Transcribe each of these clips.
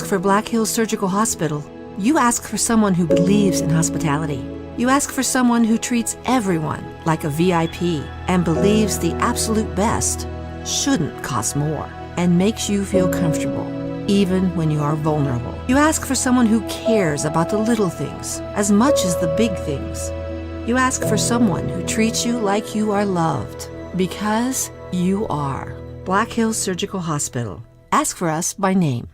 ask for Black Hills Surgical Hospital. You ask for someone who believes in hospitality. You ask for someone who treats everyone like a VIP and believes the absolute best shouldn't cost more and makes you feel comfortable, even when you are vulnerable. You ask for someone who cares about the little things as much as the big things. You ask for someone who treats you like you are loved, because you are. Black Hills Surgical Hospital. Ask for us by name.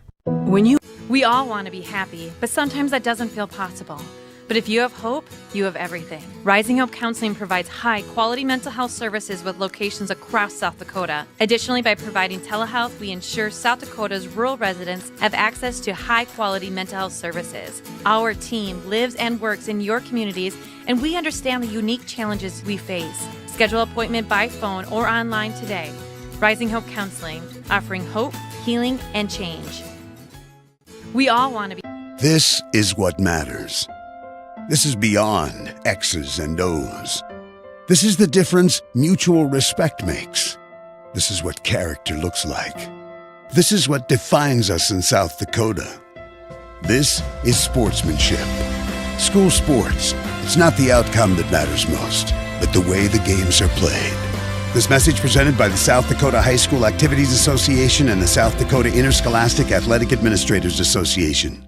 We all want to be happy, but sometimes that doesn't feel possible. But if you have hope, you have everything. Rising Hope Counseling provides high-quality mental health services with locations across South Dakota. Additionally, by providing telehealth, we ensure South Dakota's rural residents have access to high-quality mental health services. Our team lives and works in your communities, and we understand the unique challenges we face. Schedule an appointment by phone or online today. Rising Hope Counseling, offering hope, healing, and change. We all want to be. This is what matters. This is beyond X's and O's. This is the difference mutual respect makes. This is what character looks like. This is what defines us in South Dakota. This is sportsmanship. School sports, it's not the outcome that matters most, but the way the games are played. This message presented by the South Dakota High School Activities Association and the South Dakota Interscholastic Athletic Administrators Association.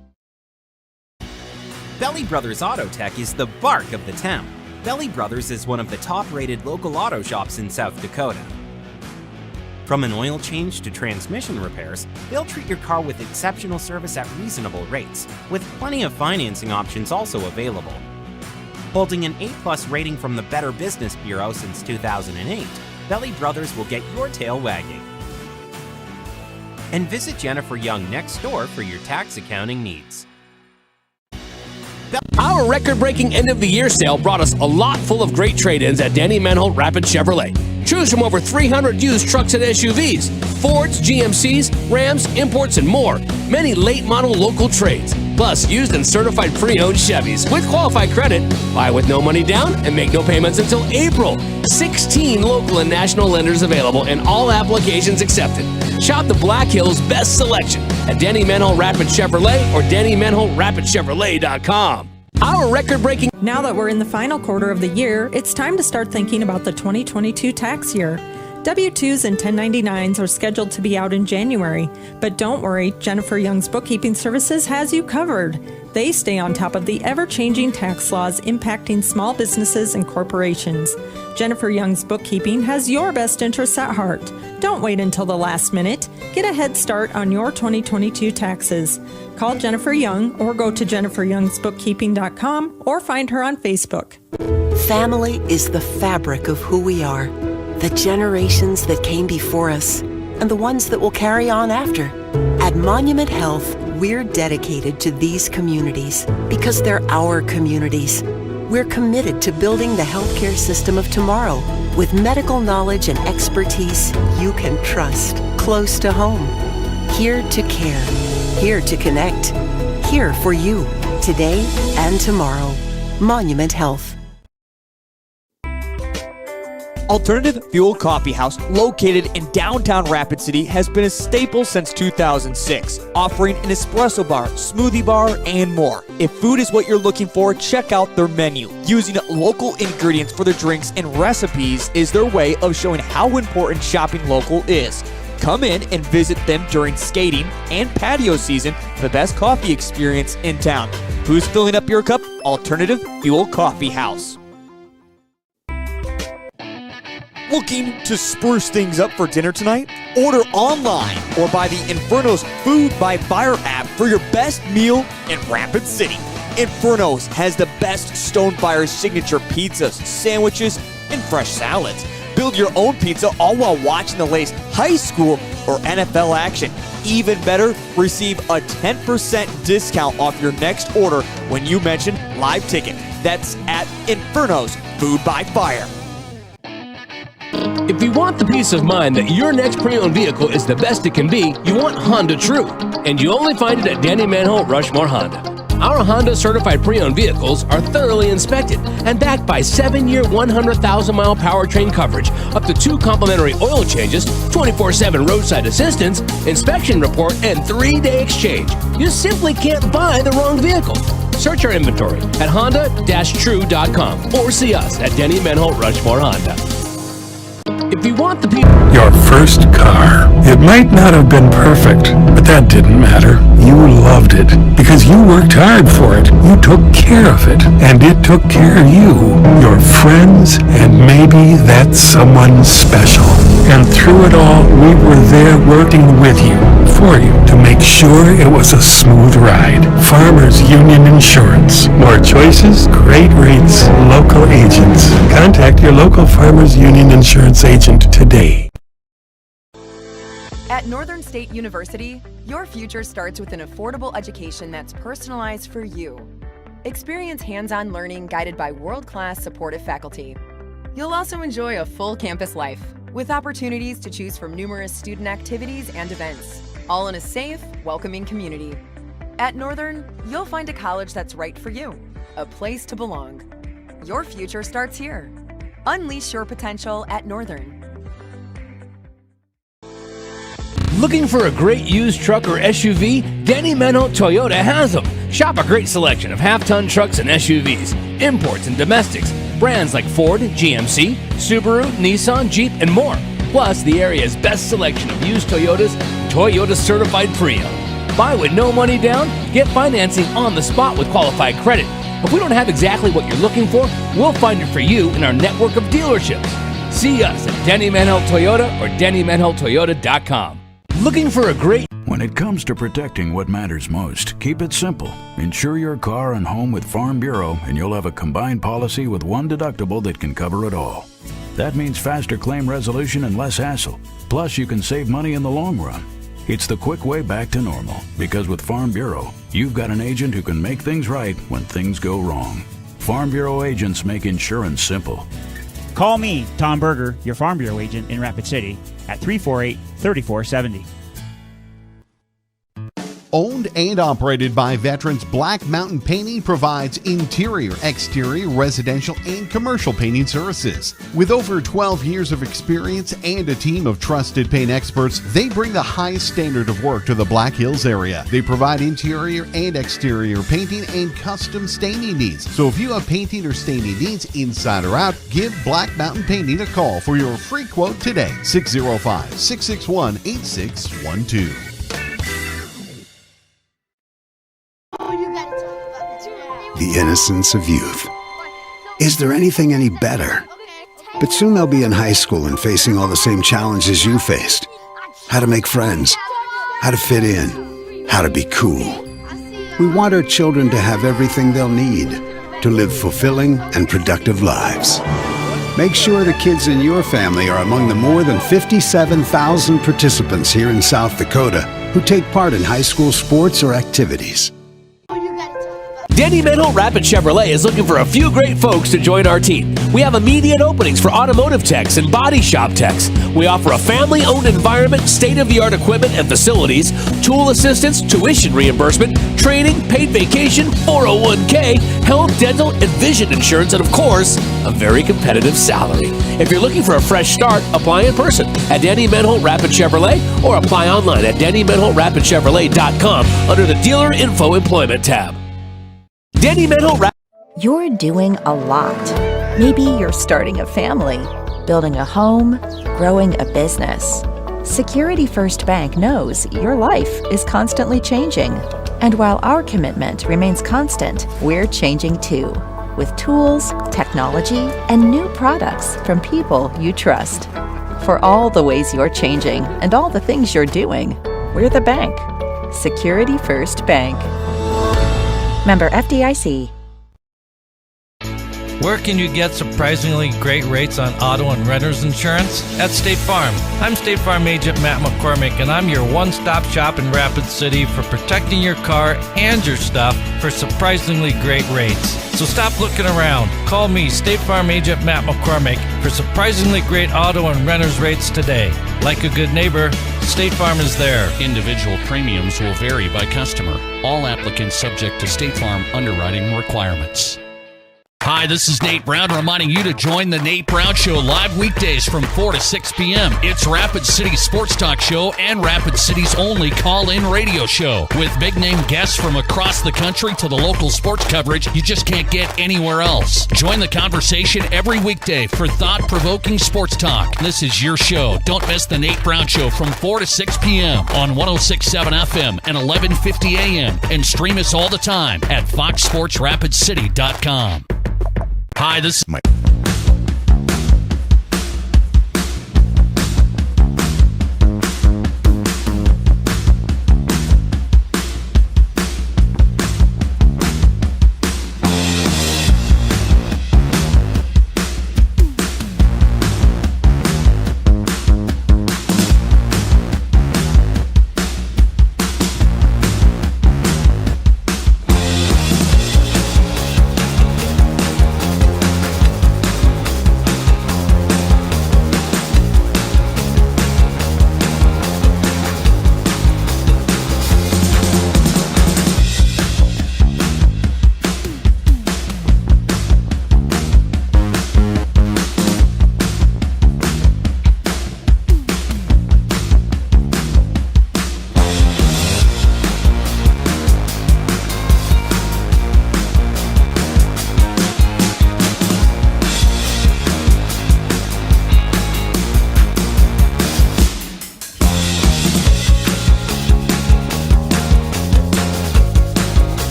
Belly Brothers Auto Tech is the bark of the town. Belly Brothers is one of the top-rated local auto shops in South Dakota. From an oil change to transmission repairs, they'll treat your car with exceptional service at reasonable rates, with plenty of financing options also available. Holding an A+ rating from the Better Business Bureau since 2008, Belly Brothers will get your tail wagging. And visit Jennifer Young next door for your tax accounting needs. Our record-breaking end-of-the-year sale brought us a lot full of great trade-ins at Danny Manholt Rapid Chevrolet. Choose from over 300 used trucks and SUVs, Fords, GMCs, Rams, imports, and more. Many late-model local trades, plus used and certified pre-owned Chevys with qualified credit. Buy with no money down and make no payments until April. 16 local and national lenders available and all applications accepted. Shop the Black Hills best selection at Danny Manholt Rapid Chevrolet or DannyManholtRapidChevrolet.com. Our record-breaking... Now that we're in the final quarter of the year, it's time to start thinking about the 2022 tax year. W-2s and 1099s are scheduled to be out in January, but don't worry, Jennifer Young's Bookkeeping Services has you covered. They stay on top of the ever-changing tax laws impacting small businesses and corporations. Jennifer Young's Bookkeeping has your best interests at heart. Don't wait until the last minute. Get a head start on your 2022 taxes. Call Jennifer Young or go to jenniferyoungsbookkeeping.com or find her on Facebook. Family is the fabric of who we are. The generations that came before us and the ones that will carry on after. At Monument Health, we're dedicated to these communities because they're our communities. We're committed to building the healthcare system of tomorrow with medical knowledge and expertise you can trust, close to home. Here to care, here to connect, here for you, today and tomorrow. Monument Health. Alternative Fuel Coffee House, located in downtown Rapid City, has been a staple since 2006, offering an espresso bar, smoothie bar, and more. If food is what you're looking for, check out their menu. Using local ingredients for their drinks and recipes is their way of showing how important shopping local is. Come in and visit them during skating and patio season for the best coffee experience in town. Who's filling up your cup? Alternative Fuel Coffee House. Looking to spruce things up for dinner tonight? Order online or buy the Inferno's Food by Fire app for your best meal in Rapid City. Inferno's has the best Stonefire signature pizzas, sandwiches, and fresh salads. Build your own pizza all while watching the latest high school or NFL action. Even better, receive a 10% discount off your next order when you mention Live Ticket. That's at Inferno's Food by Fire. If you want the peace of mind that your next pre-owned vehicle is the best it can be, you want Honda True. And you only find it at Danny Manholt Rushmore Honda. Our Honda certified pre-owned vehicles are thoroughly inspected and backed by 7-year, 100,000-mile powertrain coverage, up to 2 complimentary oil changes, 24/7 roadside assistance, inspection report, and 3-day exchange. You simply can't buy the wrong vehicle. Search our inventory at honda-true.com or see us at Denny Menholt Rushmore Honda. If you want the people... Your first car. It might not have been perfect, but that didn't matter. You loved it because you worked hard for it. You took care of it, and it took care of you, your friends, and maybe that someone special. And through it all, we were there working with you, for you, to make sure it was a smooth ride. Farmers Union Insurance. More choices, great rates, local agents. Contact your local Farmers Union Insurance agent today. At Northern State University, your future starts with an affordable education that's personalized for you. Experience hands-on learning guided by world-class supportive faculty. You'll also enjoy a full campus life, with opportunities to choose from numerous student activities and events, all in a safe, welcoming community. At Northern, you'll find a college that's right for you, a place to belong. Your future starts here. Unleash your potential at Northern. Looking for a great used truck or SUV? Denny Menholt Toyota has them. Shop a great selection of half-ton trucks and SUVs, imports and domestics, brands like Ford, GMC, Subaru, Nissan, Jeep, and more. Plus, the area's best selection of used Toyotas, Toyota certified pre-owned. Buy with no money down, get financing on the spot with qualified credit. If we don't have exactly what you're looking for, we'll find it for you in our network of dealerships. See us at Denny Menholt Toyota or DennyMenholtToyota.com. Looking for a great... When it comes to protecting what matters most, keep it simple. Insure your car and home with Farm Bureau and you'll have a combined policy with one deductible that can cover it all. That means faster claim resolution and less hassle. Plus, you can save money in the long run. It's the quick way back to normal, because with Farm Bureau, you've got an agent who can make things right when things go wrong. Farm Bureau agents make insurance simple. Call me, Tom Berger, your Farm Bureau agent in Rapid City, at 348-3470. Owned and operated by veterans, Black Mountain Painting provides interior, exterior, residential, and commercial painting services. With over 12 years of experience and a team of trusted paint experts, they bring the highest standard of work to the Black Hills area. They provide interior and exterior painting and custom staining needs. So if you have painting or staining needs inside or out, give Black Mountain Painting a call for your free quote today. 605-661-8612. The innocence of youth. Is there anything any better? But soon they'll be in high school and facing all the same challenges you faced. How to make friends, how to fit in, how to be cool. We want our children to have everything they'll need to live fulfilling and productive lives. Make sure the kids in your family are among the more than 57,000 participants here in South Dakota who take part in high school sports or activities. Denny Menholt Rapid Chevrolet is looking for a few great folks to join our team. We have immediate openings for automotive techs and body shop techs. We offer a family-owned environment, state-of-the-art equipment and facilities, tool assistance, tuition reimbursement, training, paid vacation, 401k, health, dental, and vision insurance, and of course, a very competitive salary. If you're looking for a fresh start, apply in person at Denny Menholt Rapid Chevrolet or apply online at DennyMenholtRapidChevrolet.com under the Dealer Info Employment tab. Denny Menholt You're doing a lot. Maybe you're starting a family, building a home, growing a business. Security First Bank knows your life is constantly changing. And while our commitment remains constant, we're changing too, with tools, technology, and new products from people you trust. For all the ways you're changing and all the things you're doing, we're the bank. Security First Bank. Member FDIC. Where can you get surprisingly great rates on auto and renter's insurance? At State Farm. I'm State Farm Agent Matt McCormick, and I'm your one-stop shop in Rapid City for protecting your car and your stuff for surprisingly great rates. So stop looking around. Call me, State Farm Agent Matt McCormick, for surprisingly great auto and renter's rates today. Like a good neighbor, State Farm is there. Individual premiums will vary by customer. All applicants subject to State Farm underwriting requirements. Hi, this is Nate Brown reminding you to join the Nate Brown Show live weekdays from 4 to 6 p.m. It's Rapid City's sports talk show and Rapid City's only call-in radio show. With big-name guests from across the country to the local sports coverage you just can't get anywhere else. Join the conversation every weekday for thought-provoking sports talk. This is your show. Don't miss the Nate Brown Show from 4 to 6 p.m. on 106.7 FM and 1150 AM. And stream us all the time at foxsportsrapidcity.com. Hi, this is Mike.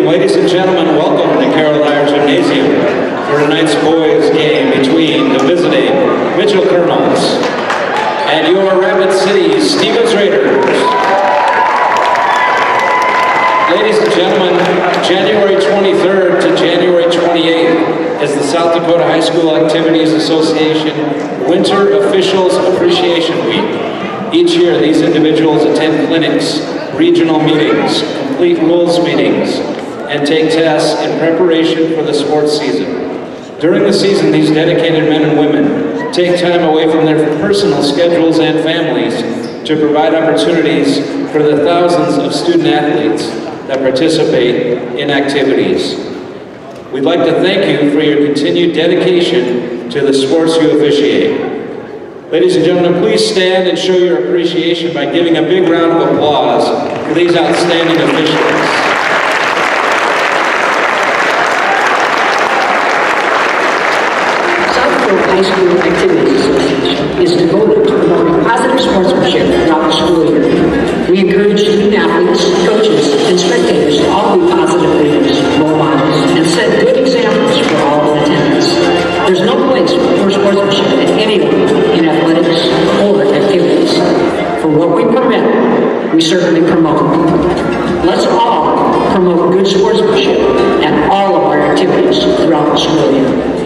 Ladies and gentlemen, welcome to Carroll Gymnasium for tonight's boys game between the visiting Mitchell Kernels and your Rapid City Stevens Raiders. Ladies and gentlemen, January 23rd to January 28th is the South Dakota High School Activities Association Winter Officials Appreciation Week. Each year, these individuals attend clinics, regional meetings, complete rules meetings, and take tests in preparation for the sports season. During the season, these dedicated men and women take time away from their personal schedules and families to provide opportunities for the thousands of student athletes that participate in activities. We'd like to thank you for your continued dedication to the sports you officiate. Ladies and gentlemen, please stand and show your appreciation by giving a big round of applause for these outstanding officials. High School Activities Association is devoted to promoting positive sportsmanship throughout the school year. We encourage student athletes, coaches, and spectators to all be positive leaders, role models, and set good examples for all in attendance. There's no place for poor sportsmanship at any level in athletics or activities. For what we prevent, we certainly promote. Let's all promote good sportsmanship at all of our activities throughout the school year.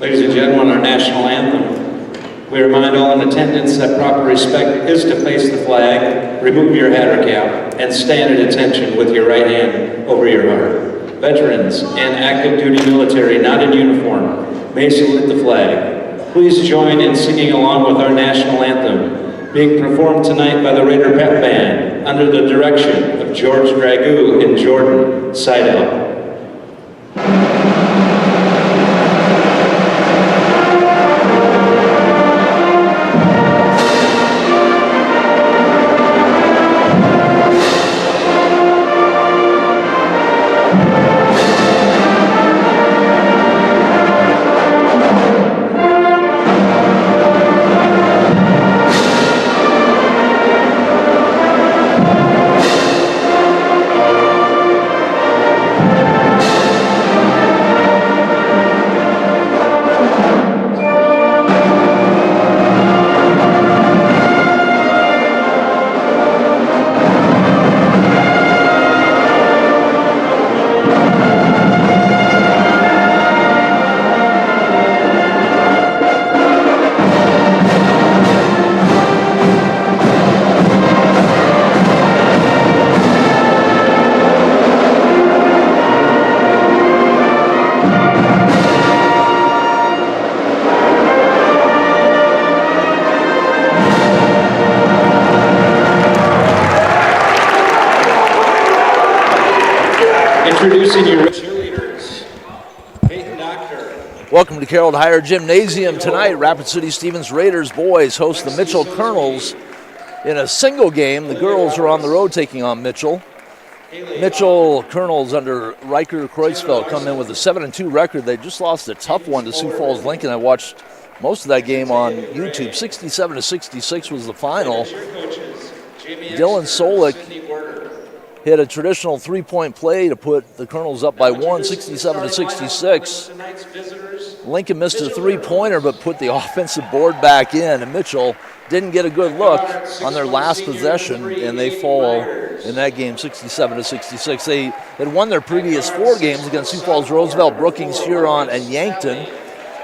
Ladies and gentlemen, our national anthem. We remind all in attendance that proper respect is to face the flag, remove your hat or cap, and stand at attention with your right hand over your heart. veterans, and active duty military not in uniform may salute the flag. Please join in singing along with our national anthem, being performed tonight by the Raider Pep Band under the direction of George Dragoo and Jordan Seidel. Introducing your cheerleaders, Peyton Doctor. Welcome to Carroll Higher Gymnasium tonight. Rapid City Stevens Raiders boys host the Mitchell Kernels in a single game. The girls are on the road taking on Mitchell. Mitchell Kernels under Riker Kreuzfeld come in with a 7-2 record. They just lost a tough one to Sioux Falls Lincoln. I watched most of that game on YouTube. 67-66 was the final. Dylan Solik hit a traditional three-point play to put the Kernels up by 67-66. Lincoln missed a three-pointer but put the offensive board back in, and Mitchell didn't get a good look on their last possession, and they fall in that game 67-66. They had won their previous 4 games against Sioux Falls, Roosevelt, Brookings, Huron, and Yankton.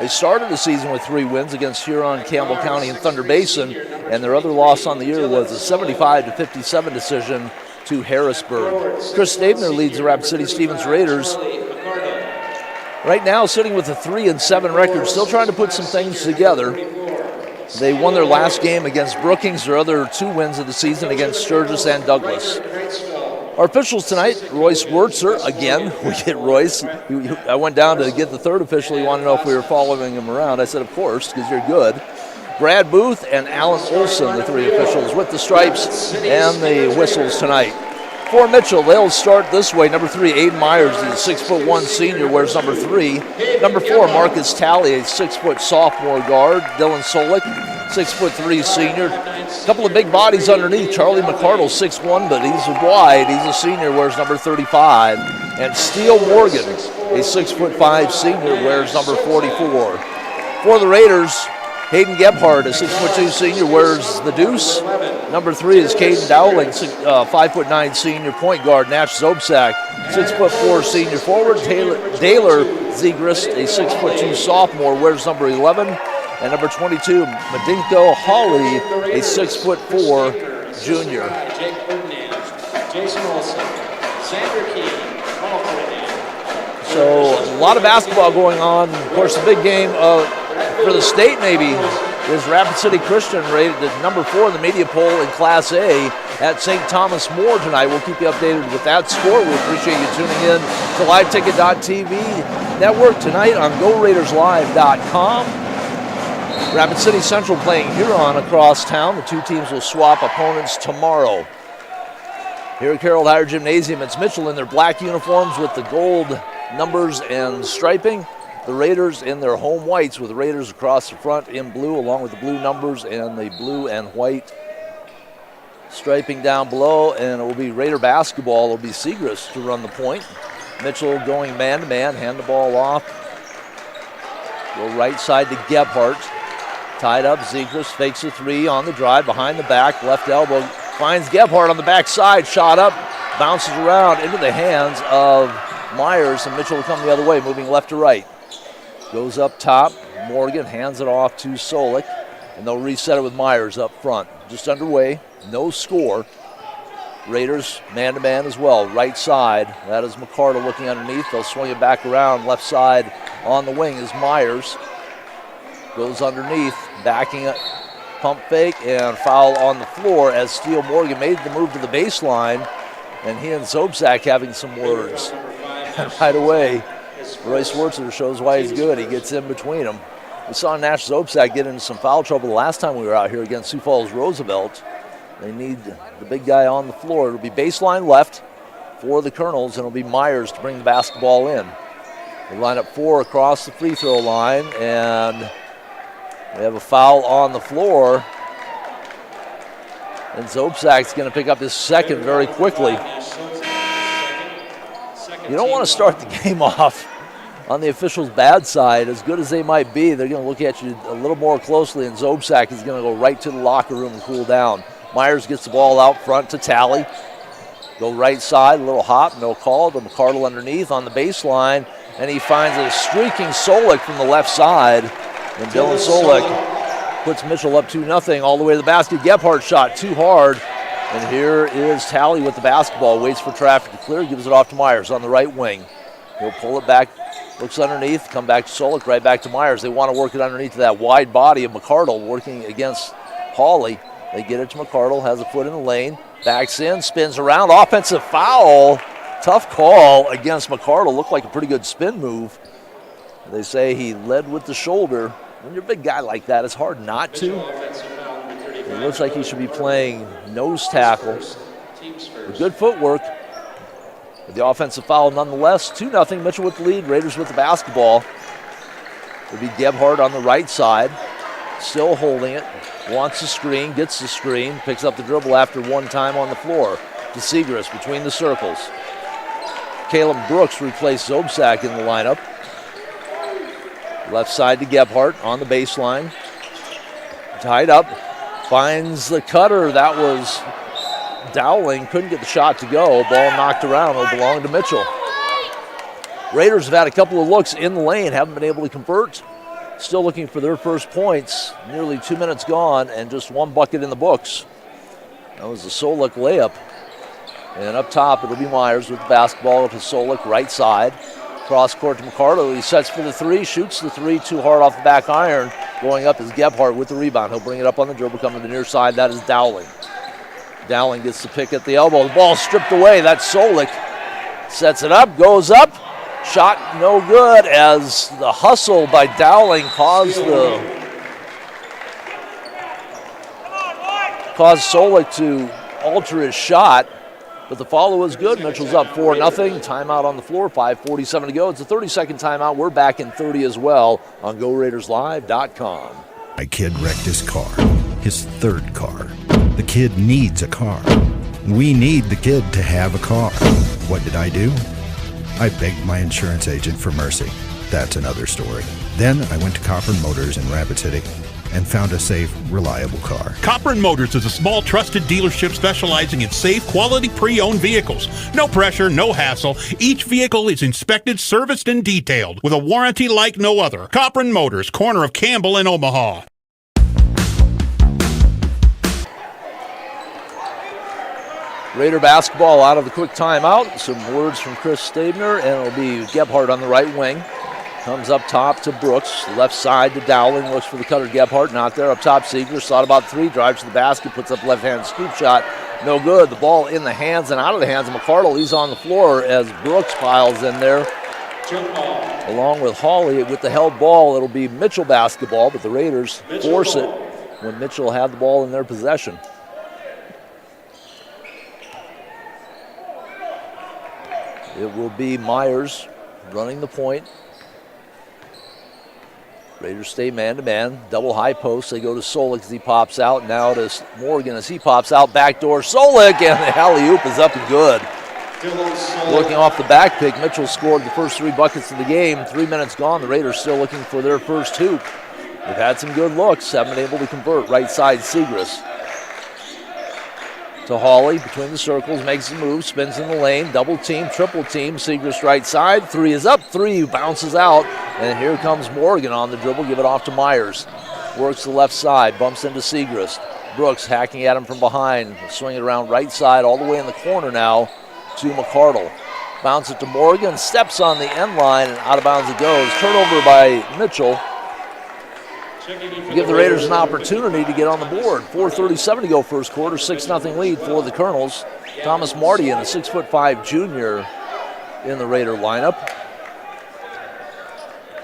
They started the season with 3 wins against Huron, Campbell County, and Thunder Basin, and their other loss on the year was a 75-57 decision to Harrisburg. Chris Stabner leads the Rapid City Stevens Raiders. Right now sitting with a 3-7 record, still trying to put some things together. They won their last game against Brookings, their other 2 wins of the season against Sturgis and Douglas. Our officials tonight, Royce Wurtzer, again, we get Royce. I went down to get the third official. He wanted to know if we were following him around. I said, of course, because you're good. Brad Booth and Alan Olson, the 3 officials, with the stripes and the whistles tonight. For Mitchell, they'll start this way. Number 3, Aiden Myers, he's a 6'1" senior, wears number 3. Number 4, Marcus Talley, a 6' sophomore guard. Dylan Solik, 6'3" senior. A couple of big bodies underneath. Charlie McCardle, 6'1", but he's wide. He's a senior, wears number 35. And Steele Morgan, a 6'5" senior, wears number 44. For the Raiders, Hayden Gebhardt, a 6'2" senior, wears the deuce. Number 3 is Caden Dowling, 5'9" senior point guard. Nash Zobsak, 6'4" senior forward. Daylor Zegrist, a 6'2" sophomore, wears number 11. And number 22, Madinko Hawley, a 6'4" junior. Jake Ferdinand, Jason Olson, Sandra Key, Paul Ferdinand. So a lot of basketball going on. Of course, the big game for the state maybe is Rapid City Christian rated at number 4 in the media poll in Class A at St. Thomas More tonight. We'll keep you updated with that score. We appreciate you tuning in to LiveTicket.tv network tonight on GoRaidersLive.com. Rapid City Central playing Huron across town. The 2 teams will swap opponents tomorrow. Here at Carroll Higher Gymnasium, it's Mitchell in their black uniforms with the gold numbers and striping. The Raiders in their home whites with the Raiders across the front in blue along with the blue numbers and the blue and white striping down below. And it will be Raider basketball. It will be Segrist to run the point. Mitchell going man-to-man, hand the ball off. Go right side to Gebhardt. Tied up, Segrist fakes a 3 on the drive, behind the back, left elbow. Finds Gebhardt on the backside, shot up, bounces around into the hands of Myers, and Mitchell will come the other way, moving left to right. Goes up top, Morgan hands it off to Solik, and they'll reset it with Myers up front. Just underway, no score. Raiders man-to-man as well, right side. That is McCardle looking underneath. They'll swing it back around. Left side on the wing is Myers. Goes underneath, backing it, pump fake, and foul on the floor as Steele Morgan made the move to the baseline, and he and Zobzak having some words. Right away, Roy Schwartzer shows why he's good. He gets in between them. We saw Nash Zobzak get into some foul trouble the last time we were out here against Sioux Falls Roosevelt. They need the big guy on the floor. It'll be baseline left for the Kernels, and it'll be Myers to bring the basketball in. They line up 4 across the free throw line, and we have a foul on the floor. And Zobzak's going to pick up his second very quickly. You don't want to start the game off on the officials' bad side. As good as they might be, they're going to look at you a little more closely, and Zobzak is going to go right to the locker room and cool down. Myers gets the ball out front to Talley. Go right side, a little hop, no call. To McCardle underneath on the baseline, and he finds a streaking Solik from the left side. And Dylan Solik puts Mitchell up 2-0 all the way to the basket. Gebhardt shot too hard. And here is Talley with the basketball. Waits for traffic to clear, gives it off to Myers on the right wing. He'll pull it back, looks underneath, come back to Solik, right back to Myers. They want to work it underneath that wide body of McCardle working against Hawley. They get it to McCardle, has a foot in the lane, backs in, spins around, offensive foul. Tough call against McCardle. Looked like a pretty good spin move. They say he led with the shoulder. When you're a big guy like that, it's hard not to. It looks like he should be playing nose tackle. With good footwork. With the offensive foul nonetheless. 2-0, Mitchell with the lead, Raiders with the basketball. It'll be Gebhardt on the right side. Still holding it. Wants the screen, gets the screen, picks up the dribble after one time on the floor. To Segrist between the circles. Caleb Brooks replaced Zobzak in the lineup. Left side to Gebhardt on the baseline. Tied up. Finds the cutter. That was Dowling. Couldn't get the shot to go. Ball knocked around. It'll belong to Mitchell. Raiders have had a couple of looks in the lane. Haven't been able to convert. Still looking for their first points. Nearly 2 minutes gone and just one bucket in the books. That was the Solik layup. And up top, it'll be Myers with the basketball to Solik, right side. Cross court to McCardle. He sets for the three, shoots the three, too hard off the back iron. Going up is Gebhardt with the rebound. He'll bring it up on the dribble, come to the near side. That is Dowling. Dowling gets the pick at the elbow. The ball stripped away. That's Solik. Sets it up, goes up. Shot no good as the hustle by Dowling caused Solik to alter his shot. But the follow is good. Mitchell's up 4-0. Timeout on the floor, 5:47 to go. It's a 30-second timeout. We're back in 30 as well on GoRaidersLive.com. My kid wrecked his car, his third car. The kid needs a car. We need the kid to have a car. What did I do? I begged my insurance agent for mercy. That's another story. Then I went to Copper Motors in Rapid City and found a safe, reliable car. Copper & Motors is a small, trusted dealership specializing in safe, quality pre-owned vehicles. No pressure, no hassle. Each vehicle is inspected, serviced, and detailed with a warranty like no other. Copper & Motors, corner of Campbell and Omaha. Raider basketball out of the quick timeout. Some words from Chris Stabner, and it'll be Gebhardt on the right wing. Comes up top to Brooks, left side to Dowling, looks for the cutter. Gebhardt not there. Up top, Seegers thought about three, drives to the basket, puts up left-hand scoop shot. No good. The ball in the hands and out of the hands of McCardle. He's on the floor as Brooks piles in there. Along with Hawley with the held ball. It'll be Mitchell basketball, but the Raiders force it when Mitchell had the ball in their possession. It will be Myers running the point. Raiders stay man-to-man. Double high post. They go to Solik as he pops out. Now to Morgan as he pops out. Backdoor Solik, and the alley-oop is up and good. Looking off the back pick, Mitchell scored the first 3 buckets of the game. 3 minutes gone. The Raiders still looking for their first hoop. They've had some good looks. Haven't been able to convert. Right side, Segrist. To Hawley, between the circles, makes the move, spins in the lane, double team, triple team, Segrist right side, 3 is up, 3 bounces out, and here comes Morgan on the dribble, give it off to Myers. Works the left side, bumps into Segrist, Brooks hacking at him from behind, swinging around right side all the way in the corner now to McCardle. Bounce it to Morgan, steps on the end line, and out of bounds it goes. Turnover by Mitchell. Give the Raiders an opportunity to get on the board. 4:37 to go first quarter, 6-0 lead for the Kernels. Thomas Marty, a 6'5" junior in the Raider lineup.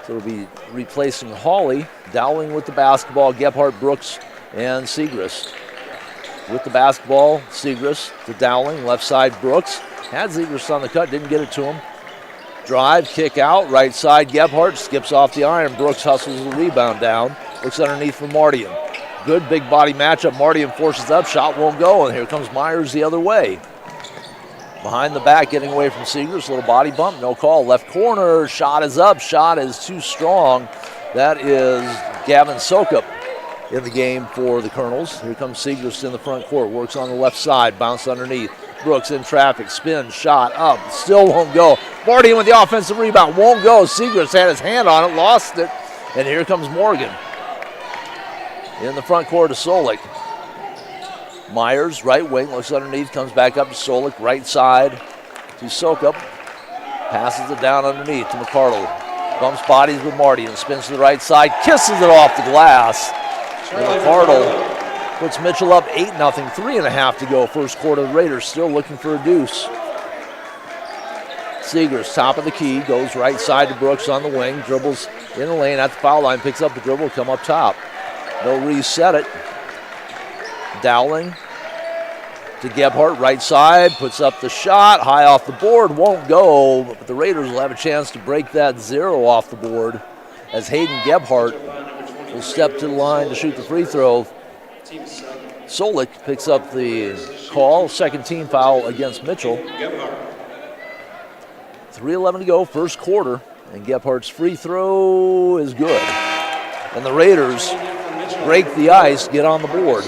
So it'll be replacing Hawley. Dowling with the basketball, Gebhardt, Brooks, and Segrist. With the basketball, Segrist to Dowling, left side Brooks. Had Segrist on the cut, didn't get it to him. Drive, kick out, right side Gebhardt, skips off the iron. Brooks hustles the rebound down. Looks underneath for Mardian. Good big body matchup. Mardian forces up, shot won't go, and here comes Myers the other way. Behind the back, getting away from Segrist, little body bump, no call. Left corner, shot is up, shot is too strong. That is Gavin Sokup in the game for the Kernels. Here comes Segrist in the front court, works on the left side, bounce underneath. Brooks in traffic, spin, shot up, still won't go. Mardian with the offensive rebound, won't go. Segrist had his hand on it, lost it, and here comes Morgan. In the front court to Solik. Myers, right wing, looks underneath, comes back up to Solik, right side to Sokup. Passes it down underneath to McCardle. Bumps bodies with Marty and spins to the right side, kisses it off the glass. And McCardle puts Mitchell up 8-0, 3.5 to go first quarter. The Raiders still looking for a deuce. Segrist, top of the key, goes right side to Brooks on the wing, dribbles in the lane at the foul line, picks up the dribble, come up top. They'll reset it. Dowling to Gebhardt, right side, puts up the shot, high off the board, won't go, but the Raiders will have a chance to break that 0 off the board as Hayden Gebhardt will step to the line to shoot the free throw. Solik picks up the call, second team foul against Mitchell. 3:11 to go, first quarter, and Gebhardt's free throw is good. And the Raiders break the ice, get on the board.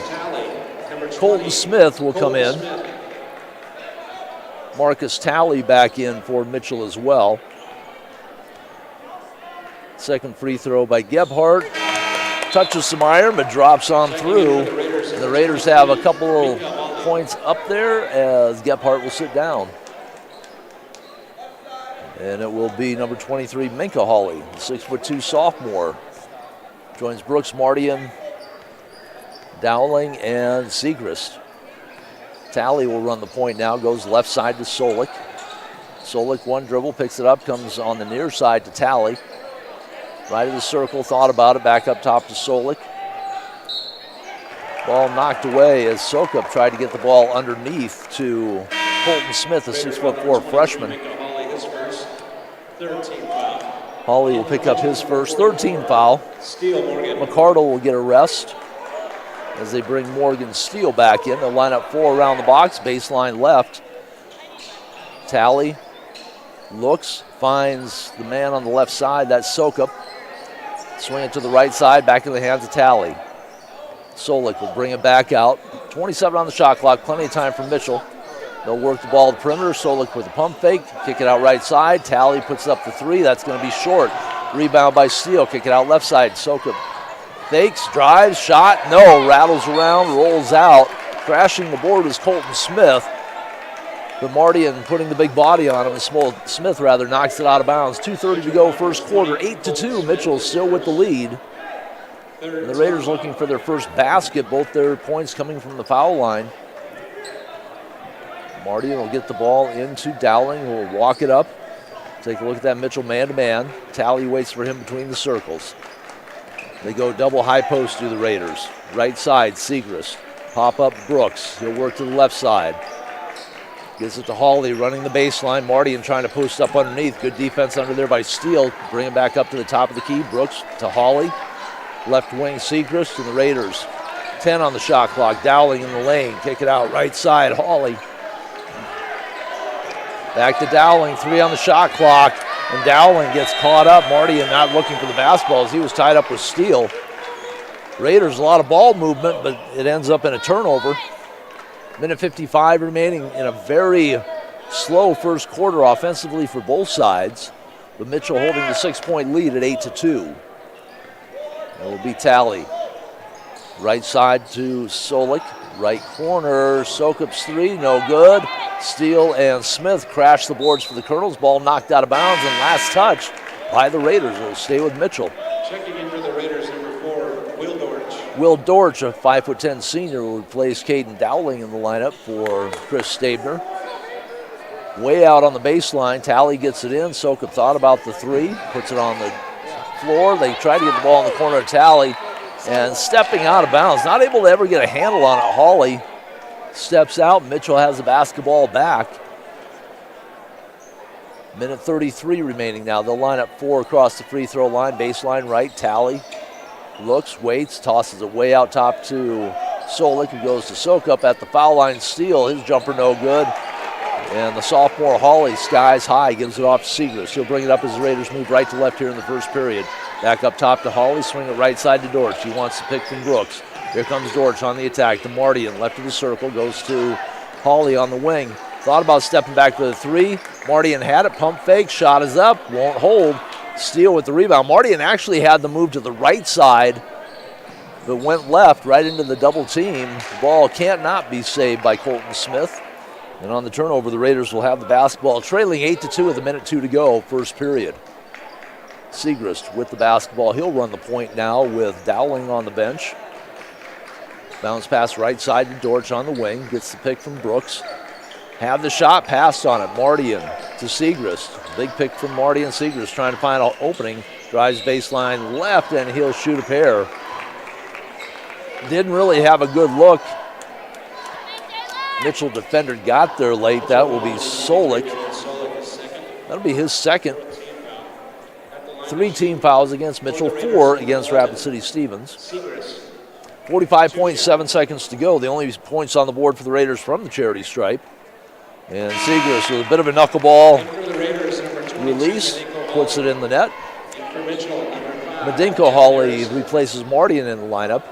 Colton Smith will come in. Marcus Talley back in for Mitchell as well. Second free throw by Gebhardt. Touches some iron, but drops on through. And the Raiders have a couple of points up there as Gebhardt will sit down. And it will be number 23, Minka Hawley, the 6'2" sophomore. Joins Brooks, Mardian, Dowling, and Segrist. Talley will run the point now, goes left side to Solik. Solik, one dribble, picks it up, comes on the near side to Talley. Right of the circle, thought about it, back up top to Solik. Ball knocked away as Sokup tried to get the ball underneath to Colton Smith, a 6'4" freshman. Hawley will pick up his first, 13 foul. McCardle will get a rest as they bring Morgan Steele back in. They'll line up 4 around the box, baseline left. Talley looks, finds the man on the left side, that's Sokup. Swing it to the right side, back in the hands of Talley. Solik will bring it back out. 27 on the shot clock, plenty of time for Mitchell. They'll work the ball to the perimeter. Solik with a pump fake, kick it out right side. Talley puts up the 3, that's going to be short. Rebound by Steele, kick it out left side. Sokup fakes, drives, shot, no, rattles around, rolls out. Crashing the board is Colton Smith. But Mardian putting the big body on him, Smith rather, knocks it out of bounds. 2:30 to go first quarter, 8-2. Mitchell still with the lead. And the Raiders looking for their first basket, both their points coming from the foul line. Mardian will get the ball into Dowling, who will walk it up. Take a look at that Mitchell man-to-man. Talley waits for him between the circles. They go double high post to the Raiders. Right side, Segrist. Pop up Brooks. He'll work to the left side. Gives it to Hawley, running the baseline. Mardian trying to post up underneath. Good defense under there by Steele. Bring him back up to the top of the key. Brooks to Hawley. Left wing, Segrist, and the Raiders. 10 on the shot clock. Dowling in the lane. Kick it out right side, Hawley. Back to Dowling, 3 on the shot clock. And Dowling gets caught up. Mardian not looking for the basketball as he was tied up with Steele. Raiders, a lot of ball movement, but it ends up in a turnover. Minute 55 remaining in a very slow first quarter offensively for both sides. But Mitchell holding the 6-point lead at 8-2. It will be Talley. Right side to Solik. Right corner, Sokup's three, no good. Steele and Smith crash the boards for the Kernels. Ball knocked out of bounds, and last touch by the Raiders. It'll stay with Mitchell. Checking in for the Raiders, number 4, Will Dortch. Will Dortch, a 5'10" senior, will replace Caden Dowling in the lineup for Chris Stabner. Way out on the baseline, Talley gets it in. Sokup thought about the three, puts it on the floor. They try to get the ball in the corner of Talley, and stepping out of bounds, not able to ever get a handle on it. Hawley steps out. Mitchell has the basketball back. Minute 33 remaining now. They'll line up 4 across the free throw line. Baseline right, Talley looks, waits, tosses it way out top to Solik, who goes to Sokup at the foul line. Steele, his jumper no good. And the sophomore Hawley skies high, gives it off to Segrist. He'll bring it up as the Raiders move right to left here in the first period. Back up top to Hawley, swing it right side to Dortch. He wants to pick from Brooks. Here comes Dortch on the attack to Mardian. Left of the circle, goes to Hawley on the wing. Thought about stepping back to the three. Mardian had it, pump fake, shot is up, won't hold. Steele with the rebound. Mardian actually had the move to the right side, but went left right into the double team. The ball can't not be saved by Colton Smith. And on the turnover, the Raiders will have the basketball, trailing 8-2 with 1:02 to go, first period. Segrist with the basketball. He'll run the point now with Dowling on the bench. Bounce pass right side to Dortch on the wing. Gets the pick from Brooks. Have the shot, passed on it. Mardian to Segrist. Big pick from Mardian. Segrist trying to find an opening. Drives baseline left, and he'll shoot a pair. Didn't really have a good look. Mitchell defender got there late. That will be Solik. That'll be his second. 3 team fouls against Mitchell, 4 against Rapid City Stevens. 45.7 seconds to go. The only points on the board for the Raiders from the charity stripe. And Segrist with a bit of a knuckleball release, puts it in the net. Medinko Hawley replaces Mardian in the lineup.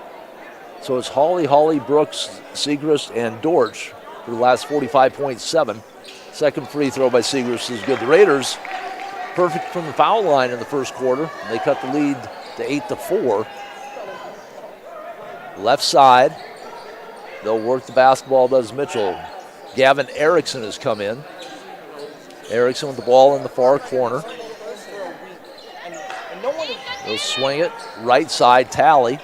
So it's Hawley, Brooks, Segrist, and Dortch for the last 45.7. Second free throw by Segrist is good. The Raiders perfect from the foul line in the first quarter. They cut the lead to 8-4. Left side, they'll work the basketball, does Mitchell. Gavin Erickson has come in. Erickson with the ball in the far corner. They'll swing it right side, Talley.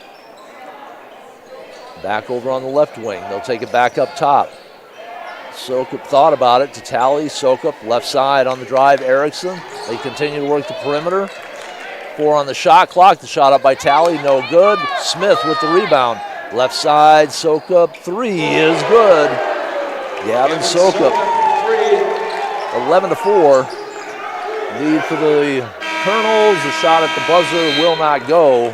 Back over on the left wing. They'll take it back up top. Sokup thought about it to Talley. Sokup left side on the drive, Erickson. They continue to work the perimeter. 4 on the shot clock. The shot up by Talley, no good. Smith with the rebound. Left side, Sokup, 3 is good. Gavin Sokup, 11-4. Lead for the Kernels. The shot at the buzzer will not go.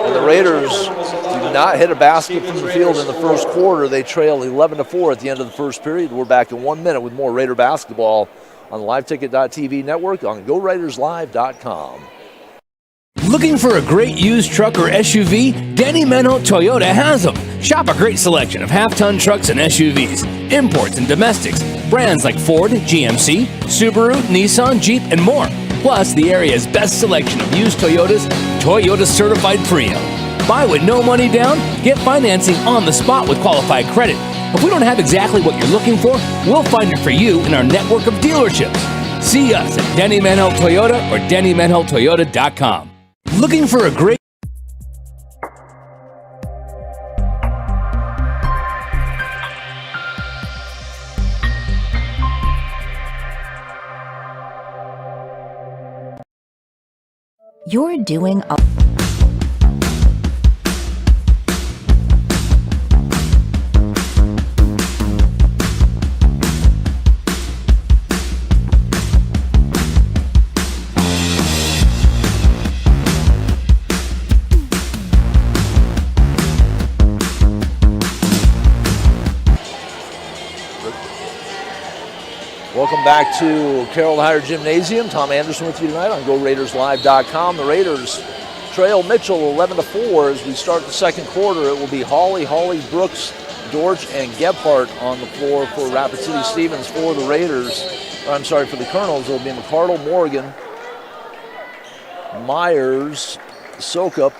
And the Raiders do not hit a basket from the field in the first quarter. They trail 11-4 at the end of the first period. We're back in 1 minute with more Raider basketball on the LiveTicket.tv network on GoRaidersLive.com. Looking for a great used truck or SUV? Danny Menho Toyota has them. Shop a great selection of half-ton trucks and SUVs, imports and domestics, brands like Ford, GMC, Subaru, Nissan, Jeep, and more. Plus, the area's best selection of used Toyotas, Toyota certified pre-owned. Buy with no money down, get financing on the spot with qualified credit. If we don't have exactly what you're looking for, we'll find it for you in our network of dealerships. See us at Danny Menho Toyota or DannyMenhoToyota.com. Looking for a great... You're doing a... Welcome back to Carroll Higher Gymnasium. Tom Anderson with you tonight on GoRaidersLive.com. The Raiders trail Mitchell 11-4 as we start the second quarter. It will be Hawley, Brooks, Dortch, and Gebhardt on the floor for Rapid City Stevens. For the Raiders, for the Kernels, it will be McCardle, Morgan, Myers, Sokup,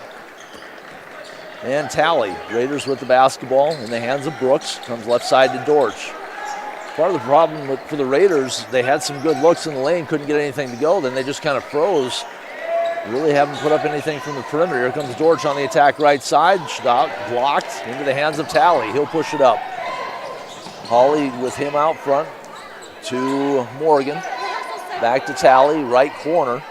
and Talley. Raiders with the basketball in the hands of Brooks. Comes left side to Dortch. Part of the problem for the Raiders, they had some good looks in the lane, couldn't get anything to go. Then they just kind of froze. Really haven't put up anything from the perimeter. Here comes Dortch on the attack right side. Shot blocked into the hands of Talley. He'll push it up. Hawley with him out front to Morgan. Back to Talley, right corner.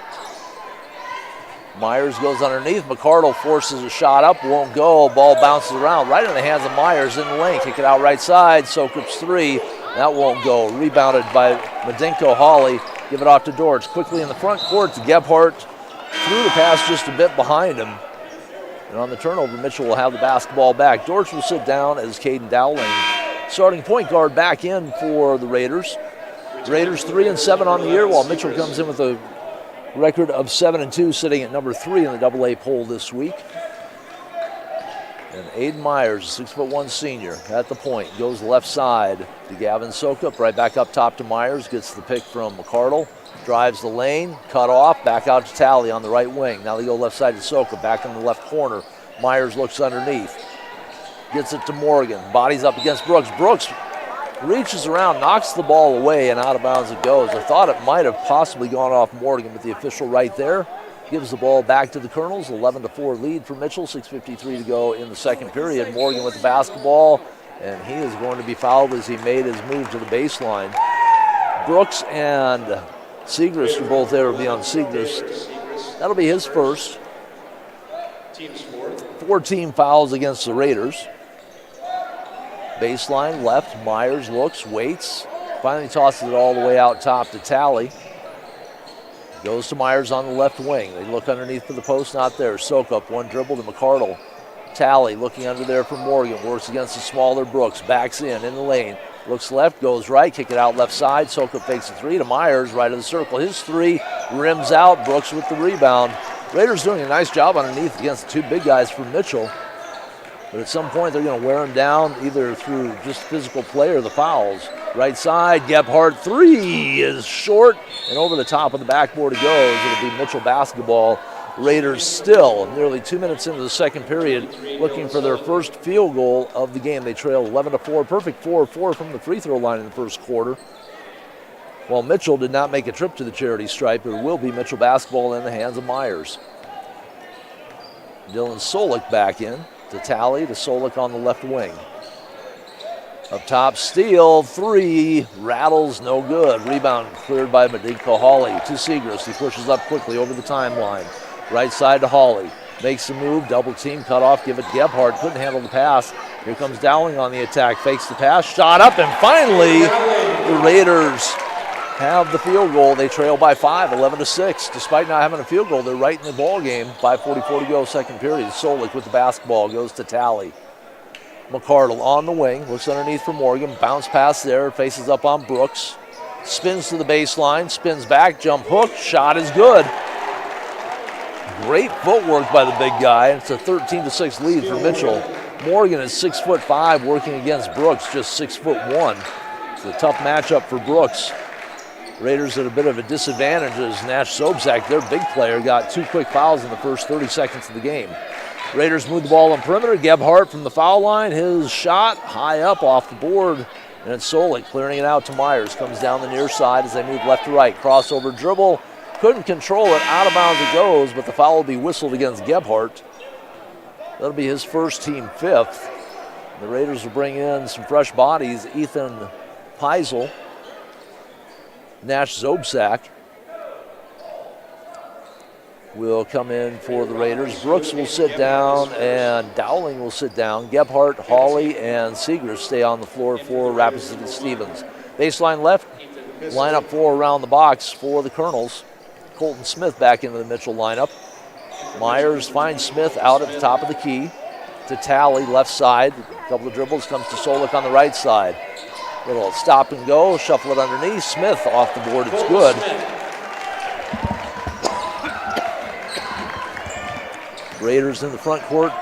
Myers goes underneath. McCardle forces a shot up, won't go. Ball bounces around right in the hands of Myers in the lane. Kick it out right side. Sokup's three. That won't go. Rebounded by Medenko. Hawley. Give it off to Dortch. Quickly in the front court to Gebhardt. Threw the pass just a bit behind him. And on the turnover, Mitchell will have the basketball back. Dortch will sit down as Caden Dowling, starting point guard, back in for the Raiders. Raiders 3-7 on the year, while Mitchell comes in with a record of 7-2, sitting at number 3 in the AA poll this week. And Aiden Myers, 6'1" senior, at the point, goes left side to Gavin Sokup, right back up top to Myers, gets the pick from McCardle. Drives the lane, cut off, back out to Talley on the right wing. Now they go left side to Soka, back in the left corner. Myers looks underneath. Gets it to Morgan, bodies up against Brooks. Brooks reaches around, knocks the ball away, and out of bounds it goes. I thought it might have possibly gone off Morgan, but the official right there gives the ball back to the Kernels. 11-4 lead for Mitchell, 6:53 to go in the second period. Morgan with the basketball, and he is going to be fouled as he made his move to the baseline. Brooks and Segrist are both there. Will be on Segrist. That'll be his first. 4 team fouls against the Raiders. Baseline left. Myers looks, waits. Finally tosses it all the way out top to Talley. Goes to Myers on the left wing. They look underneath for the post, not there. Sokup, one dribble to McCardle. Talley looking under there for Morgan. Works against the smaller Brooks. Backs in the lane. Looks left, goes right, kick it out left side. Sokup fakes a three to Myers, right of the circle. His three rims out. Brooks with the rebound. Raiders doing a nice job underneath against the two big guys from Mitchell. But at some point, they're going to wear him down either through just physical play or the fouls. Right side, Gebhardt, three is short, and over the top of the backboard it goes. It'll be Mitchell basketball. Raiders still nearly 2 minutes into the second period looking for their first field goal of the game. They trail 11-4, perfect 4-4 from the free throw line in the first quarter. While Mitchell did not make a trip to the charity stripe, it will be Mitchell basketball in the hands of Myers. Dylan Solik back in to Talley, to Solik on the left wing. Up top, steal, three, rattles, no good. Rebound cleared by Medenko Hawley to Segrist. He pushes up quickly over the timeline. Right side to Hawley. Makes a move, double team, cut off, give it to Gebhardt. Couldn't handle the pass. Here comes Dowling on the attack. Fakes the pass, shot up, and finally the Raiders have the field goal. They trail by 5, 11-6. Despite not having a field goal, they're right in the ball game. 5:44 to go, second period. Solik with the basketball, goes to Talley. McCardle on the wing, looks underneath for Morgan. Bounce pass there, faces up on Brooks. Spins to the baseline, spins back, jump hook, shot is good. Great footwork by the big guy. It's a 13-6 lead for Mitchell. Morgan is 6'5", working against Brooks, just 6'1". It's a tough matchup for Brooks. Raiders at a bit of a disadvantage as Nash Sobczak, their big player, got 2 quick fouls in the first 30 seconds of the game. Raiders move the ball on perimeter. Gebhardt from the foul line. His shot high up off the board. And it's Solik clearing it out to Myers. Comes down the near side as they move left to right. Crossover dribble. Couldn't control it. Out of bounds it goes, but the foul will be whistled against Gebhardt. That'll be his first, team 5th. The Raiders will bring in some fresh bodies. Ethan Peisel. Nash Zobsak will come in for the Raiders. Brooks will sit down and Dowling will sit down. Gebhardt, Hawley, and Segrist stay on the floor for Rapid City Stevens. Baseline left, lineup 4 around the box for the Kernels. Colton Smith back into the Mitchell lineup. Myers finds Smith out at the top of the key to Talley, left side. A couple of dribbles, comes to Solik on the right side. Little stop and go, shuffle it underneath. Smith off the board, it's good. Raiders in the front court,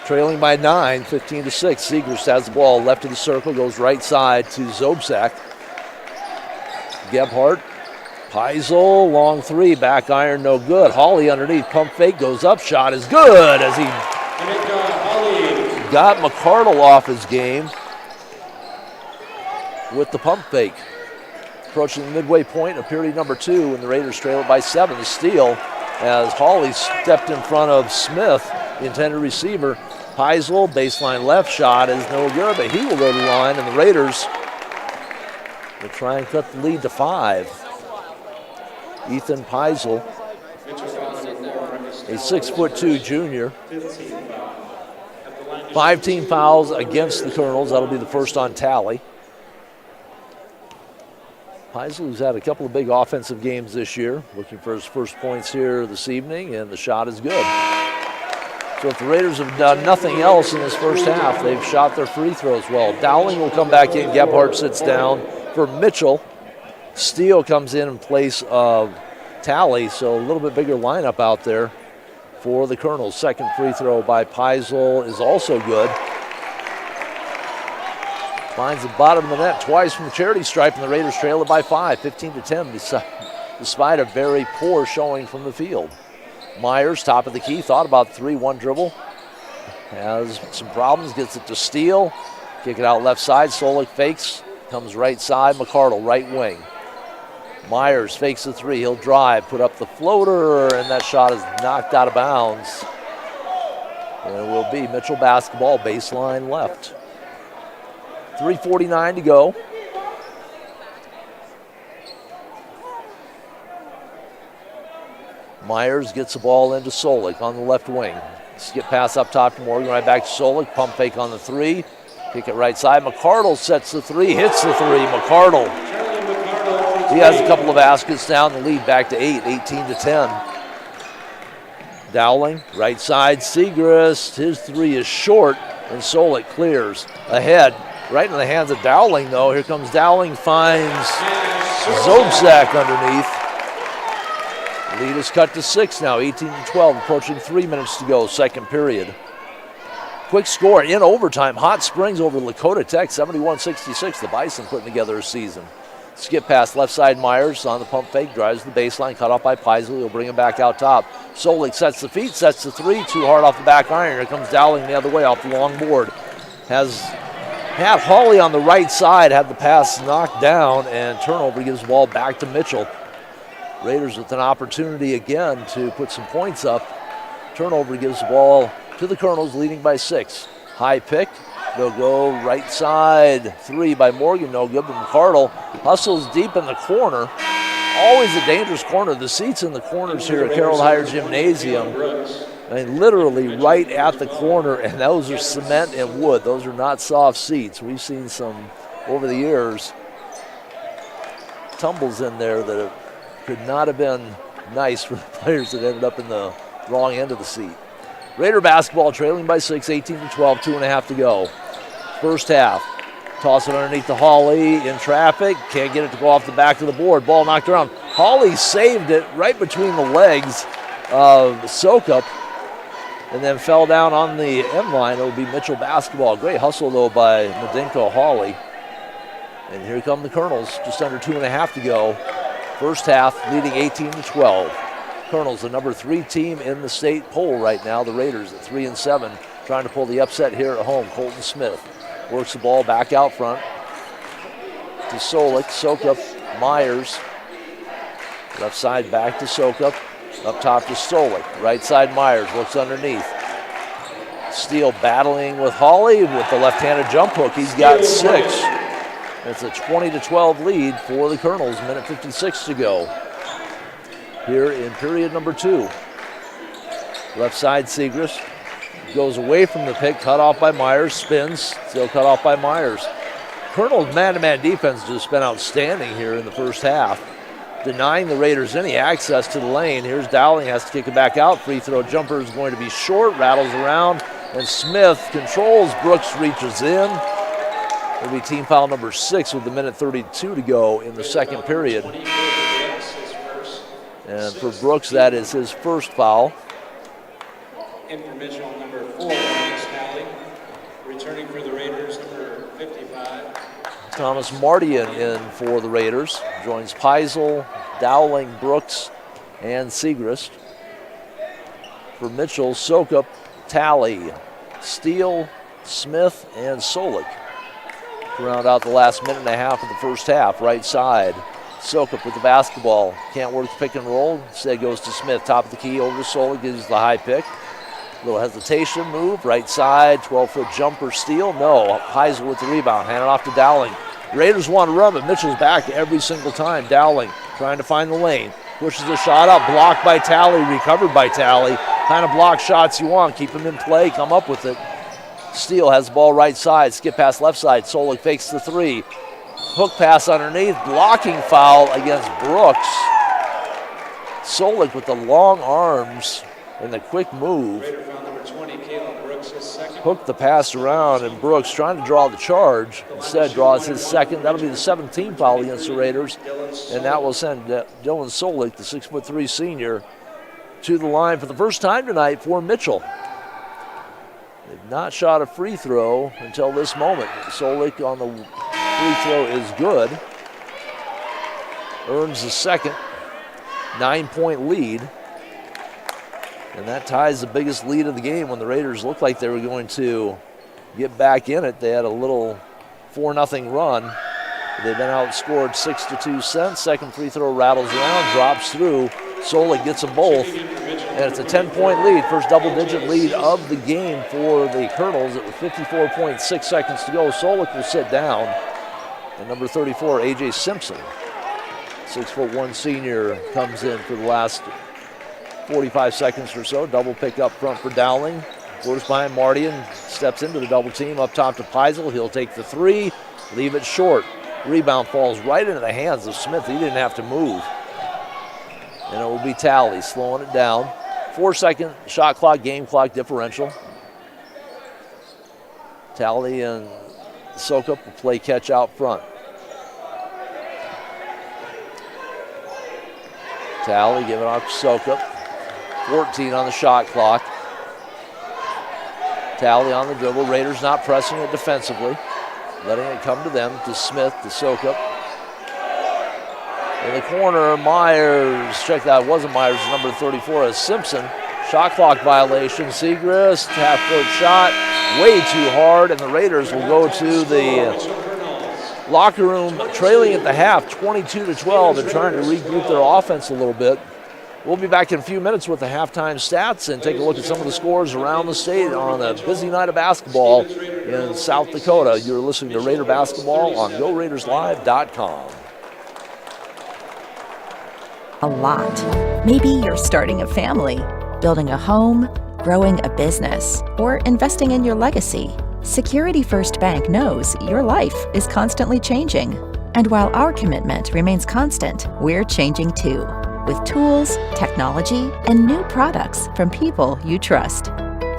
trailing by 9, 15-6. Segrist has the ball left of the circle, goes right side to Zobczak. Gebhardt, Peisel, long three, back iron, no good. Hawley underneath, pump fake, goes up, shot is good as he got McCardle off his game with the pump fake. Approaching the midway point of period number 2, and the Raiders trail it by 7. The steal as Hawley stepped in front of Smith, the intended receiver. Peisel, baseline left shot is no good, but he will go to the line, and the Raiders will try and cut the lead to 5. Ethan Peisel, a 6'2" junior. 5 team fouls against the Kernels. That'll be the first on tally. Peisel, who's had a couple of big offensive games this year, looking for his first points here this evening, and the shot is good. So if the Raiders have done nothing else in this first half, they've shot their free throws well. Dowling will come back in. Gebhardt sits down for Mitchell. Steele comes in place of Talley, so a little bit bigger lineup out there for the Kernels. Second free throw by Peisel is also good. Finds the bottom of the net twice from the charity stripe, and the Raiders trail it by 5, 15-10, despite a very poor showing from the field. Myers, top of the key, thought about 3-1 dribble. Has some problems, gets it to Steele. Kick it out left side, Solik fakes, comes right side, McCardle, right wing. Myers fakes the 3, he'll drive, put up the floater, and that shot is knocked out of bounds. And it will be Mitchell basketball, baseline left. 3:49 to go. Myers gets the ball into Solik on the left wing. Skip pass up top to Morgan, right back to Solik. Pump fake on the 3. Kick it right side. McCardle sets the 3, hits the 3. McCardle. He has a couple of baskets down, the lead back to 8, 18-10. Dowling, right side. Segrist, his 3 is short, and Solik clears ahead. Right in the hands of Dowling, though. Here comes Dowling, finds Zobzak underneath. Lead is cut to 6 now, 18-12, approaching 3 minutes to go, second period. Quick score in overtime. Hot Springs over Lakota Tech, 71-66. The Bison putting together a season. Skip pass left side, Myers on the pump fake, drives the baseline, cut off by Peisel. He'll bring him back out top. Solik sets the feet, sets the 3, too hard off the back iron. Here comes Dowling the other way off the long board. Had Hawley on the right side, had the pass knocked down, and turnover gives the ball back to Mitchell. Raiders with an opportunity again to put some points up. Turnover gives the ball to the Kernels, leading by 6. High pick. They'll go right side. 3 by Morgan, no good, but McCardle hustles deep in the corner. Always a dangerous corner. The seats in the corners here at Carroll Higher Gymnasium. I mean, literally right at the corner, and those are cement and wood. Those are not soft seats. We've seen some, over the years, tumbles in there that could not have been nice for the players that ended up in the wrong end of the seat. Raider basketball trailing by 6, 18-12, 2.5 to go. First half. Toss it underneath to Hawley in traffic. Can't get it to go off the back of the board. Ball knocked around. Hawley saved it right between the legs of Sokup, and then fell down on the end line. It'll be Mitchell basketball. Great hustle, though, by Medenko Hawley. And here come the Kernels, just under 2.5 to go. First half, leading 18-12. Kernels, the number 3 team in the state poll right now. The Raiders at 3-7, trying to pull the upset here at home. Colton Smith works the ball back out front to Solik. Sokup, Myers. Left side back to Sokup. Up top to Solik. Right side Myers looks underneath. Steele battling with Hawley with the left-handed jump hook. He's got 6. It's a 20-12 lead for the Kernels. Minute 56 to go here in period number 2. Left side Segrist goes away from the pick, cut off by Myers, spins, still cut off by Myers. Kernels' man-to-man defense has just been outstanding here in the first half, denying the Raiders any access to the lane. Here's Dowling, has to kick it back out. Free throw jumper is going to be short, rattles around, and Smith controls. Brooks reaches in. It'll be team foul number 6 with the minute 32 to go in the second period. And for Brooks, that is his first foul. In for Mitchell, number 4, Alex Talley. Returning for the Raiders, number 55. Thomas Mardian in for the Raiders. Joins Peisel, Dowling, Brooks, and Segrist. For Mitchell, Sokup Talley, Steele, Smith, and Solik. To round out the last minute and a half of the first half, right side. Sokup with the basketball. Can't work the pick and roll. Instead goes to Smith. Top of the key over to Solik. Gives the high pick. Little hesitation move. Right side. 12-foot jumper steal. No. Heisel with the rebound. Hand it off to Dowling. Raiders want to run, but Mitchell's back every single time. Dowling trying to find the lane. Pushes the shot up. Blocked by Talley. Recovered by Talley. Kind of block shots you want. Keep them in play. Come up with it. Steele has the ball right side. Skip pass left side. Solik fakes the three. Hook pass underneath. Blocking foul against Brooks. Solik with the long arms and the quick move. Hooked the pass around, and Brooks trying to draw the charge. Instead draws his second. That'll be the 17th foul against the Raiders. And that will send Dylan Solik, the 6'3" senior, to the line for the first time tonight for Mitchell. They've not shot a free throw until this moment. Solik on the free throw is good. Earns the second. 9-point lead. And that ties the biggest lead of the game when the Raiders looked like they were going to get back in it. They had a little 4-0 run. They've been outscored 6-2 since. Second free throw rattles around, drops through. Solik gets them both. And it's a 10-point lead, first double-digit lead of the game for the Kernels. It was 54.6 seconds to go. Solik will sit down. And number 34, A.J. Simpson, 6'1" senior, comes in for the last 45 seconds or so. Double pick up front for Dowling. Works behind Mardian, steps into the double team up top to Peisel. He'll take the three, leave it short. Rebound falls right into the hands of Smith. He didn't have to move. And it will be Talley slowing it down. 4-second shot clock, game clock differential. Talley and Sokup will play catch out front. Talley giving off to Sokup. 14 on the shot clock. Talley on the dribble. Raiders not pressing it defensively. Letting it come to them, to Smith, to Sokup. In the corner, Myers. Check that, it wasn't Myers, number 34 is Simpson. Shot clock violation. Segrist, half-court shot. Way too hard, and the Raiders will go to the locker room trailing at the half, 22-12, and trying to regroup their offense a little bit. We'll be back in a few minutes with the halftime stats and take a look at some of the scores around the state on a busy night of basketball in South Dakota. You're listening to Raider Basketball on GoRaidersLive.com. A lot. Maybe you're starting a family, building a home, growing a business, or investing in your legacy. Security First Bank knows your life is constantly changing. And while our commitment remains constant, we're changing too, with tools, technology, and new products from people you trust.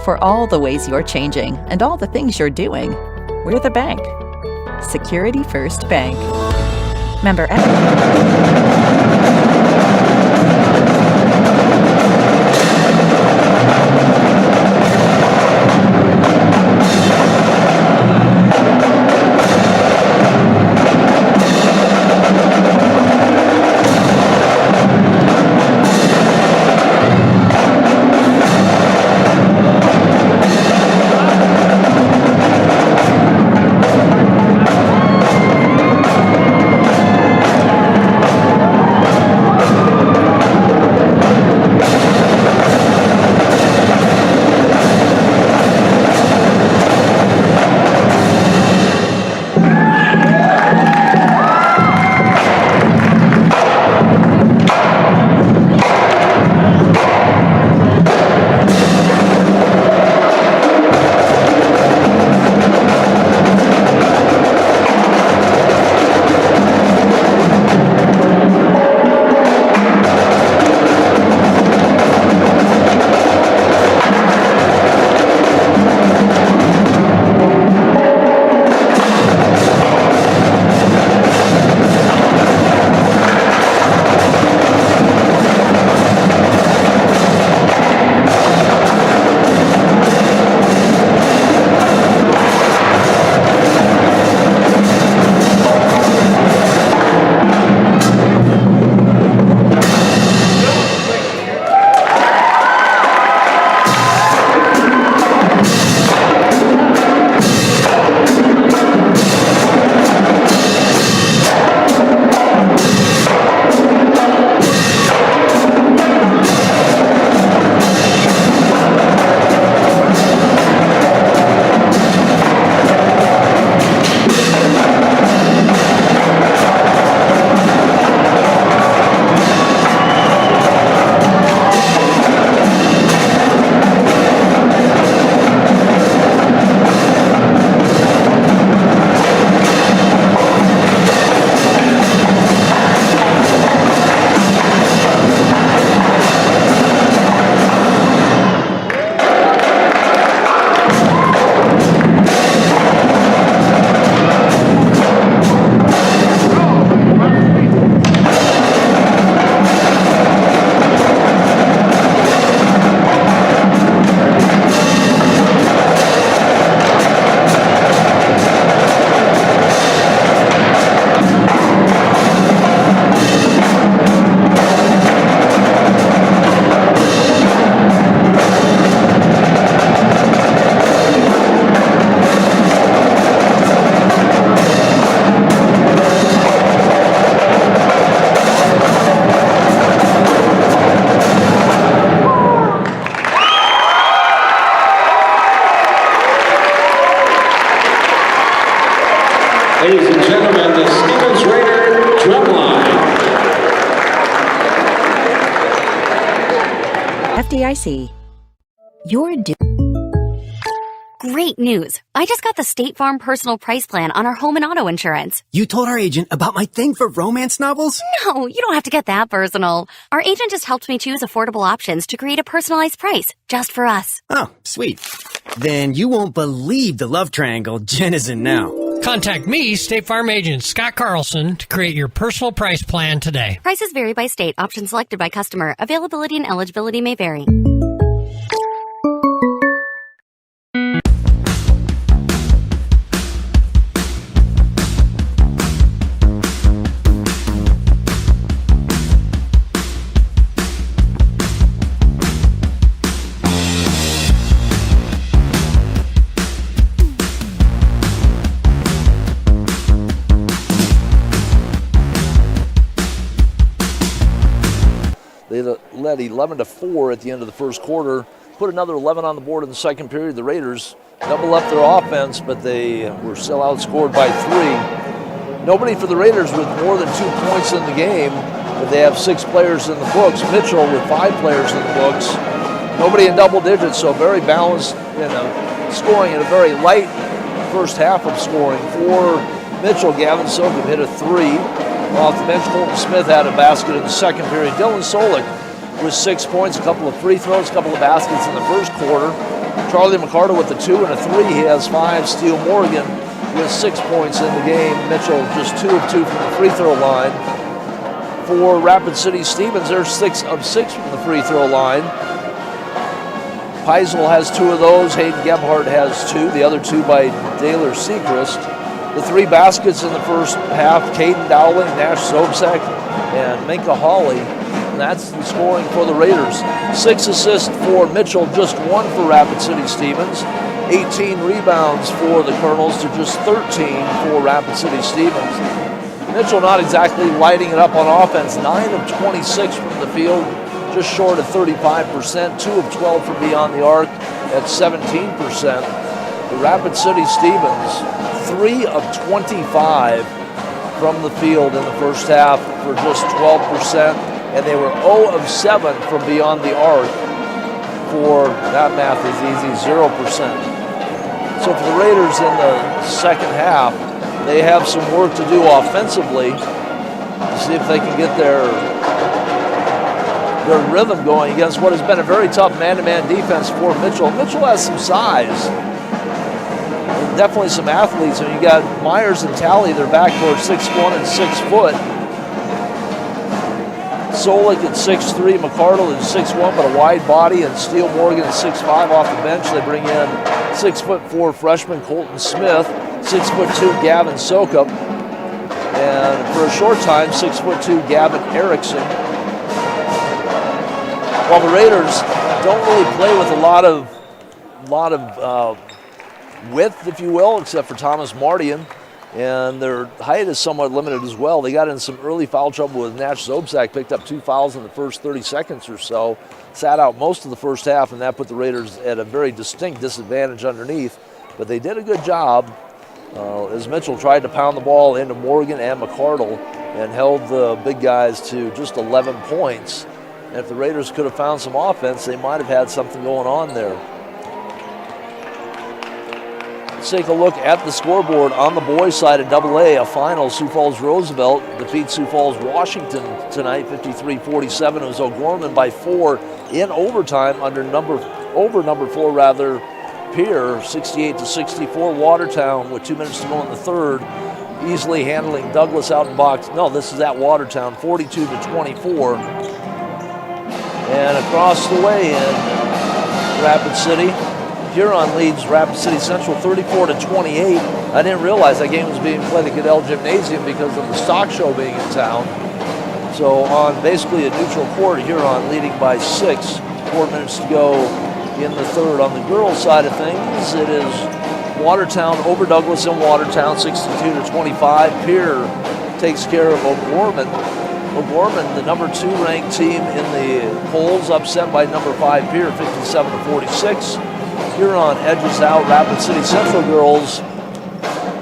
For all the ways you're changing and all the things you're doing, we're the bank. Security First Bank. Member Ladies and gentlemen, the Stevens Raider drumline. FDIC. You're Great news. I just got the State Farm personal price plan on our home and auto insurance. You told our agent about my thing for romance novels? No, you don't have to get that personal. Our agent just helped me choose affordable options to create a personalized price just for us. Oh, sweet. Then you won't believe the love triangle Jen is in now. Contact me, State Farm agent Scott Carlson, to create your personal price plan today. Prices vary by state. Options selected by customer. Availability and eligibility may vary. They led 11-4 at the end of the first quarter, put another 11 on the board in the second period. The Raiders doubled up their offense, but they were still outscored by 3. Nobody for the Raiders with more than 2 points in the game, but they have 6 players in the books. Mitchell with 5 players in the books. Nobody in double digits, so very balanced in scoring and a very light first half of scoring. For Mitchell, Gavin Sokup hit a 3. Off the bench, Colton Smith had a basket in the second period. Dylan Solik with 6 points, a couple of free throws, a couple of baskets in the first quarter. Charlie McCarter with a 2 and a 3. He has 5. Steele Morgan with 6 points in the game. Mitchell just 2 of 2 from the free throw line. For Rapid City Stevens, they're 6 of 6 from the free throw line. Peisel has 2 of those. Hayden Gebhardt has 2. The other 2 by Daler Sechrist. The 3 baskets in the first half, Caden Dowling, Nash Zobzak, and Minka Hawley. And that's the scoring for the Raiders. 6 assists for Mitchell, just 1 for Rapid City Stevens. 18 rebounds for the Kernels to just 13 for Rapid City Stevens. Mitchell not exactly lighting it up on offense. 9 of 26 from the field, just short of 35%. 2 of 12 from beyond the arc at 17%. The Rapid City Stevens, 3 of 25 from the field in the first half for just 12%, and they were 0 of 7 from beyond the arc for, that math is easy, 0%. So for the Raiders in the second half, they have some work to do offensively to see if they can get their rhythm going against what has been a very tough man-to-man defense for Mitchell. Mitchell has some size. Definitely some athletes. And you got Myers and Talley, their backcourt, 6'1" and 6 foot. Solik at 6'3", McCardle is 6'1", but a wide body, and Steele Morgan at 6'5" off the bench. They bring in 6'4" freshman Colton Smith, 6'2" Gavin Sokup, and for a short time, 6'2" Gavin Erickson. While the Raiders don't really play with a lot of width, if you will, except for Thomas Mardian, and their height is somewhat limited as well. They got in some early foul trouble with Nash Zobzak, picked up 2 fouls in the first 30 seconds or so, sat out most of the first half, and that put the Raiders at a very distinct disadvantage underneath. But they did a good job as Mitchell tried to pound the ball into Morgan and McCardle and held the big guys to just 11 points. And if the Raiders could have found some offense, they might have had something going on there. Let's take a look at the scoreboard on the boys' side of AA. A final, Sioux Falls Roosevelt defeats Sioux Falls Washington tonight, 53-47. It was O'Gorman by 4 in overtime over number 4 Pierre, 68-64. Watertown with 2 minutes to go in the third, easily handling Douglas out in box. No, this is at Watertown, 42-24. And across the way in Rapid City, Huron leads Rapid City Central 34-28. I didn't realize that game was being played at Goodell Gymnasium because of the stock show being in town. So on basically a neutral court, Huron leading by 6. 4 minutes to go in the third. On the girls' side of things, it is Watertown over Douglas in Watertown, 62-25. Pierre takes care of O'Gorman. O'Gorman, the number 2 ranked team in the polls, upset by number 5 Pierre, 57-46. Huron edges out Rapid City Central girls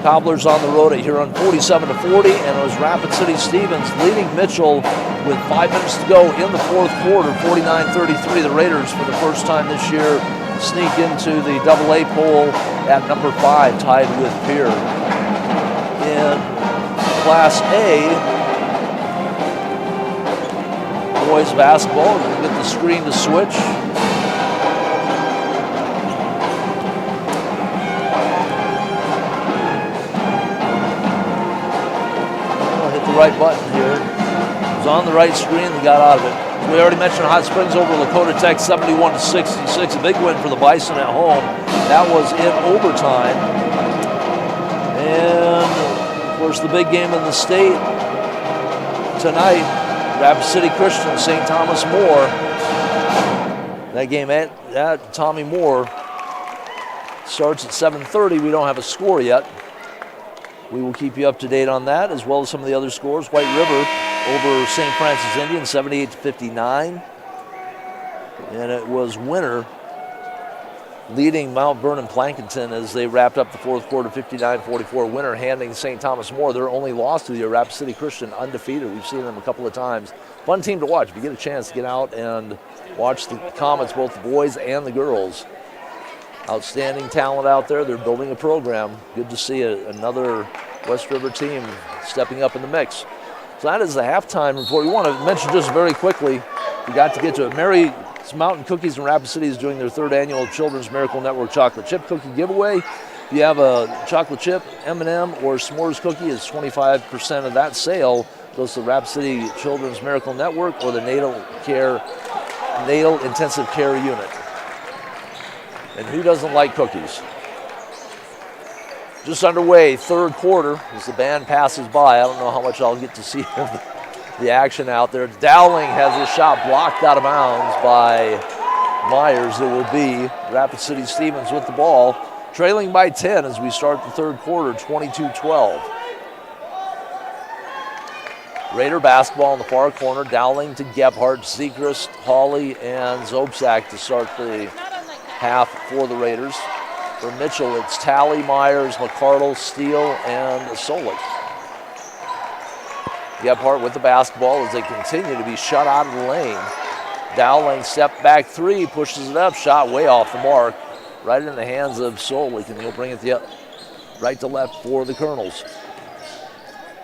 Cobblers on the road at Huron 47-40, and it was Rapid City Stevens leading Mitchell with 5 minutes to go in the fourth quarter, 49-33. The Raiders, for the first time this year, sneak into the AA poll at number 5, tied with Pierre. In Class A, boys basketball, you get the screen to switch. Right button here. It was on the right screen, they got out of it. We already mentioned Hot Springs over Lakota Tech 71-66. A big win for the Bison at home. That was in overtime. And of course the big game in the state tonight, Rapid City Christian, St. Thomas More. That game at Tommy Moore starts at 7:30. We don't have a score yet. We will keep you up to date on that, as well as some of the other scores. White River over St. Francis Indian, 78-59. And it was Winter leading Mount Vernon Plankinton as they wrapped up the fourth quarter, 59-44. Winter handing St. Thomas More their only loss to the year. Rapid City Christian undefeated. We've seen them a couple of times. Fun team to watch. If you get a chance to get out and watch the Comets, both the boys and the girls. Outstanding talent out there. They're building a program. Good to see another West River team stepping up in the mix. So that is the halftime report. We want to mention just very quickly, we got to get to it. Mary's Mountain Cookies in Rapid City is doing their third annual Children's Miracle Network Chocolate Chip Cookie Giveaway. If you have a chocolate chip, M&M, or s'mores cookie, it's 25% of that sale goes to the Rapid City Children's Miracle Network or the Natal Intensive Care Unit. And who doesn't like cookies? Just underway, third quarter, as the band passes by. I don't know how much I'll get to see the action out there. Dowling has his shot blocked out of bounds by Myers. It will be Rapid City Stevens with the ball, trailing by 10 as we start the third quarter, 22-12. Raider basketball in the far corner. Dowling to Gebhardt, Seacrest, Hawley, and Zobsack to start the half for the Raiders. For Mitchell, it's Talley, Myers, McCardle, Steele, and Solik. Gebhardt with the basketball as they continue to be shut out of the lane. Dowling step back three, pushes it up, shot way off the mark, right in the hands of Solik, and he'll bring it right to left for the Kernels.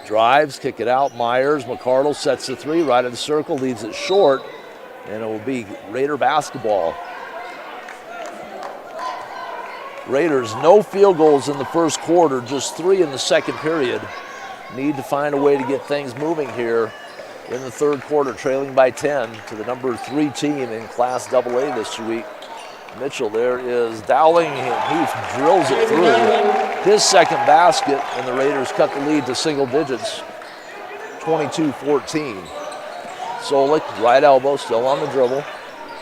Drives, kick it out, Myers, McCardle sets the three, right in the circle, leaves it short, and it will be Raider basketball. Raiders, no field goals in the first quarter, just 3 in the second period. Need to find a way to get things moving here in the third quarter, trailing by 10 to the number 3 team in Class AA this week. Mitchell, there is Dowling, and he drills it through. His second basket, and the Raiders cut the lead to single digits, 22-14. Solik, right elbow, still on the dribble.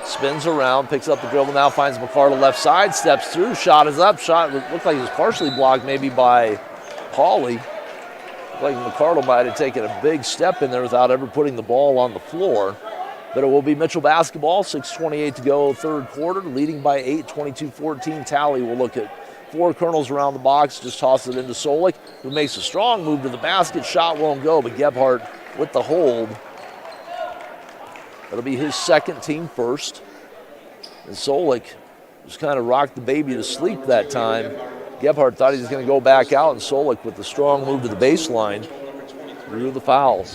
Spins around, picks up the dribble, now finds McCardle left side, steps through, shot is up, shot looked like it was partially blocked maybe by Hawley. Looked like McCardle might have taken a big step in there without ever putting the ball on the floor. But it will be Mitchell basketball, 6:28 to go, third quarter, leading by 8, 22-14. Talley will look at 4 Kernels around the box, just toss it into Solik, who makes a strong move to the basket, shot won't go, but Gebhardt with the hold. That'll be his second, team first. And Solik just kind of rocked the baby to sleep that time. Gebhardt thought he was going to go back out, and Solik with the strong move to the baseline drew the foul.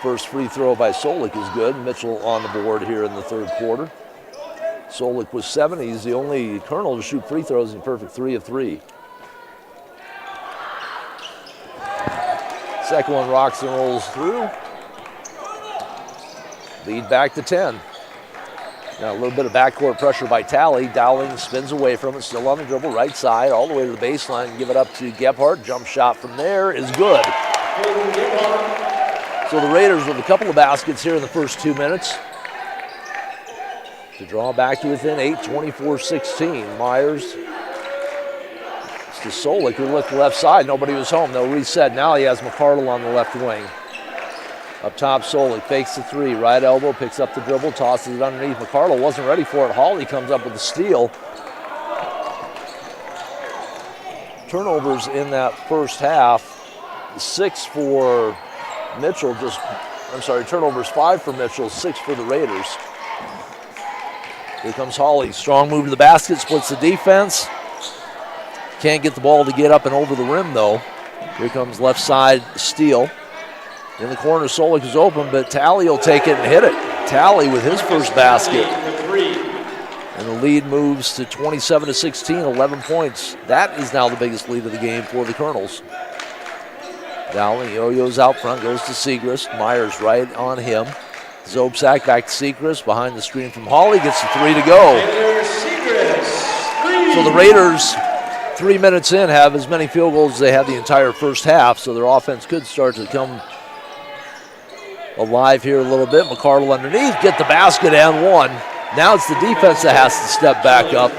First free throw by Solik is good. Mitchell on the board here in the third quarter. Solik was 7. He's the only Colonel to shoot free throws in perfect 3 of 3. Second one rocks and rolls through. Lead back to 10. Now a little bit of backcourt pressure by Talley. Dowling spins away from it, still on the dribble, right side, all the way to the baseline, and give it up to Gebhardt. Jump shot from there is good. So the Raiders with a couple of baskets here in the first 2 minutes to draw back to within 8, 24-16. Myers to Solik, who looked left side. Nobody was home. They'll reset. Now he has McCardle on the left wing. Up top, Solik fakes the three. Right elbow, picks up the dribble, tosses it underneath. McCardle wasn't ready for it. Hawley comes up with the steal. Turnovers in that first half. 6 for Mitchell, turnovers 5 for Mitchell, 6 for the Raiders. Here comes Hawley. Strong move to the basket, splits the defense. Can't get the ball to get up and over the rim, though. Here comes left side steal. In the corner, Solik is open, but Talley will take it and hit it. Talley with his first basket. And the lead moves to 27-16, 11 points. That is now the biggest lead of the game for the Kernels. Dowling yo-yos out front, goes to Segrist. Myers right on him. Zobsack back to Segrist, behind the screen from Hawley, gets the three to go. So the Raiders, 3 minutes in, have as many field goals as they had the entire first half, so their offense could start to come alive here a little bit. McCardle underneath, get the basket and one. Now it's the defense that has to step back up.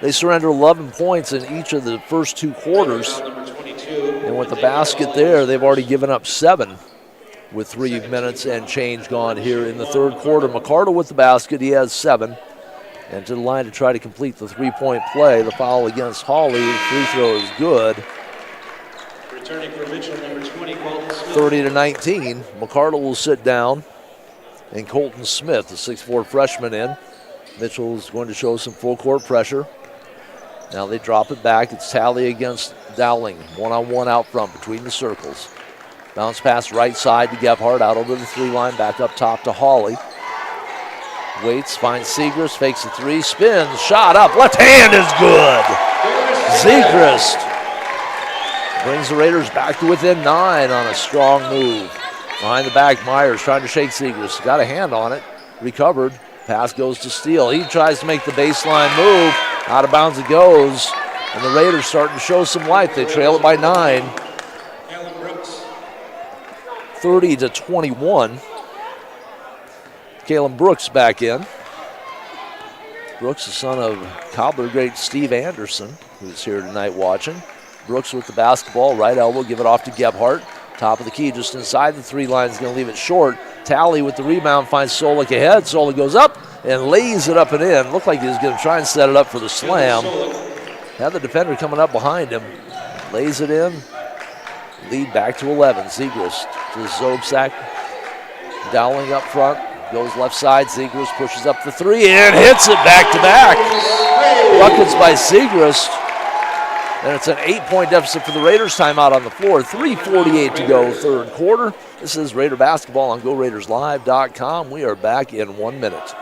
They surrender 11 points in each of the first 2 quarters. And with the basket there, they've already given up 7 with 3 minutes and change gone here in the third quarter. McCardle with the basket, he has 7. And to the line to try to complete the 3-point play. The foul against Hawley, free throw is good. Returning for Mitchell, number 20, Colton Smith. 30-19. McCardle will sit down. And Colton Smith, the 6'4 freshman, in. Mitchell is going to show some full court pressure. Now they drop it back. It's Talley against Dowling. One-on-one out front between the circles. Bounce pass right side to Gebhardt, out over the 3-line, back up top to Hawley. Waits, finds Segrist, fakes a 3, spins, shot up, left hand is good. Segrist brings the Raiders back to within 9 on a strong move. Behind the back, Myers trying to shake Segrist. Got a hand on it, recovered. Pass goes to Steele. He tries to make the baseline move. Out of bounds it goes. And the Raiders starting to show some life. They trail it by 9. 30-21. Kalen Brooks back in. Brooks, the son of Cobbler great Steve Anderson, who's here tonight watching. Brooks with the basketball, right elbow, give it off to Gebhardt. Top of the key, just inside the 3-line, is going to leave it short. Talley with the rebound, finds Solik ahead. Solik goes up and lays it up and in. Looked like he was going to try and set it up for the slam. Had the defender coming up behind him. Lays it in. Lead back to 11. Segrist to Zobsack. Dowling up front. Goes left side. Segrist pushes up the 3 and hits it back to back. Buckets by Segrist. And it's an 8-point deficit for the Raiders. Timeout on the floor. 3:48 to go, third quarter. This is Raider basketball on GoRaidersLive.com. We are back in 1 minute.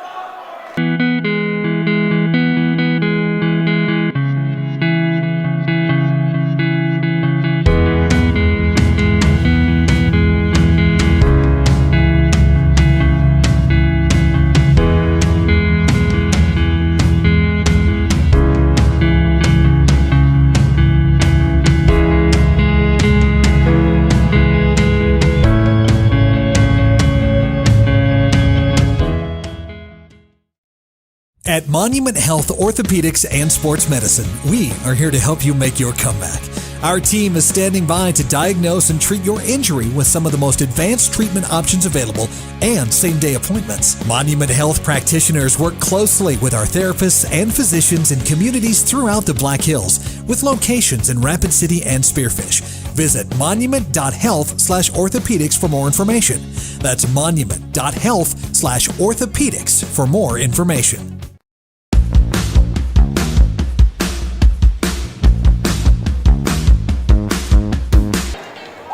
At Monument Health Orthopedics and Sports Medicine, we are here to help you make your comeback. Our team is standing by to diagnose and treat your injury with some of the most advanced treatment options available and same-day appointments. Monument Health practitioners work closely with our therapists and physicians in communities throughout the Black Hills, with locations in Rapid City and Spearfish. Visit monument.health/orthopedics for more information. That's monument.health/orthopedics for more information.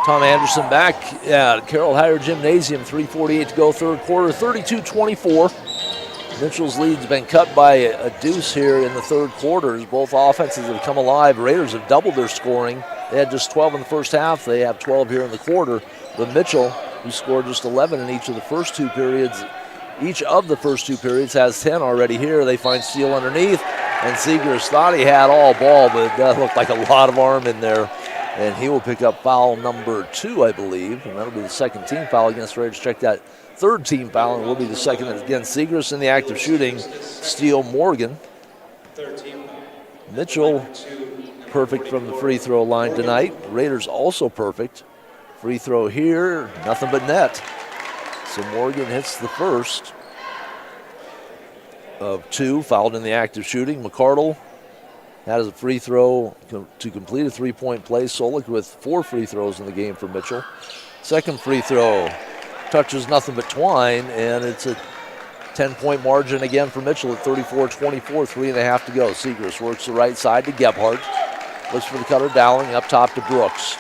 Tom Anderson back at Carroll Higher Gymnasium, 3:48 to go, third quarter, 32-24. Mitchell's lead's been cut by a deuce here in the third quarters. Both offenses have come alive. Raiders have doubled their scoring. They had just 12 in the first half. They have 12 here in the quarter. But Mitchell, who scored just 11 in each of the first 2 periods, has 10 already here. They find Steele underneath, and Segrist thought he had all ball, but that looked like a lot of arm in there. And he will pick up foul number 2, I believe, and that'll be the second team foul against the Raiders. Check that third team foul, and will be the second against Segrist in the act of shooting. Steele Morgan. Mitchell perfect from the free throw line tonight. Raiders also perfect Free throw here, nothing but net. So Morgan hits the first of 2, fouled in the act of shooting. McCardle has a free throw to complete a 3-point play. Solik with 4 free throws in the game for Mitchell. Second free throw touches nothing but twine, and it's a 10-point margin again for Mitchell at 34-24, 3.5 to go. Segrist works the right side to Gebhardt. Looks for the cutter, Dowling up top to Brooks.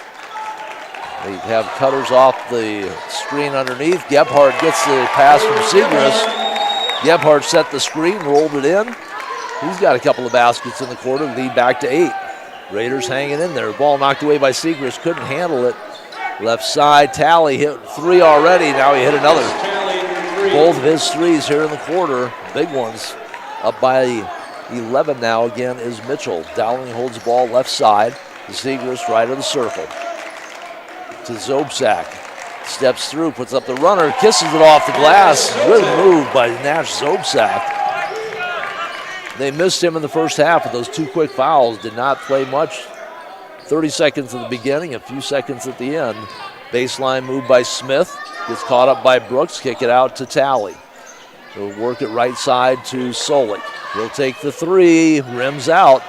They have cutters off the screen underneath. Gebhardt gets the pass from Segrist. Gebhardt set the screen, rolled it in. He's got a couple of baskets in the quarter, lead back to 8. Raiders hanging in there. Ball knocked away by Segrist, couldn't handle it. Left side, Talley hit 3 already, now he hit another. Both of his threes here in the quarter, big ones. Up by 11 now again is Mitchell. Dowling holds the ball left side. Segrist right of the circle. To Zobsak. Steps through, puts up the runner, kisses it off the glass. Good move by Nash Zobsak. They missed him in the first half with those 2 quick fouls. Did not play much. 30 seconds at the beginning, a few seconds at the end. Baseline move by Smith. Gets caught up by Brooks. Kick it out to Talley. He'll work it right side to Solik. He'll take the 3. Rims out.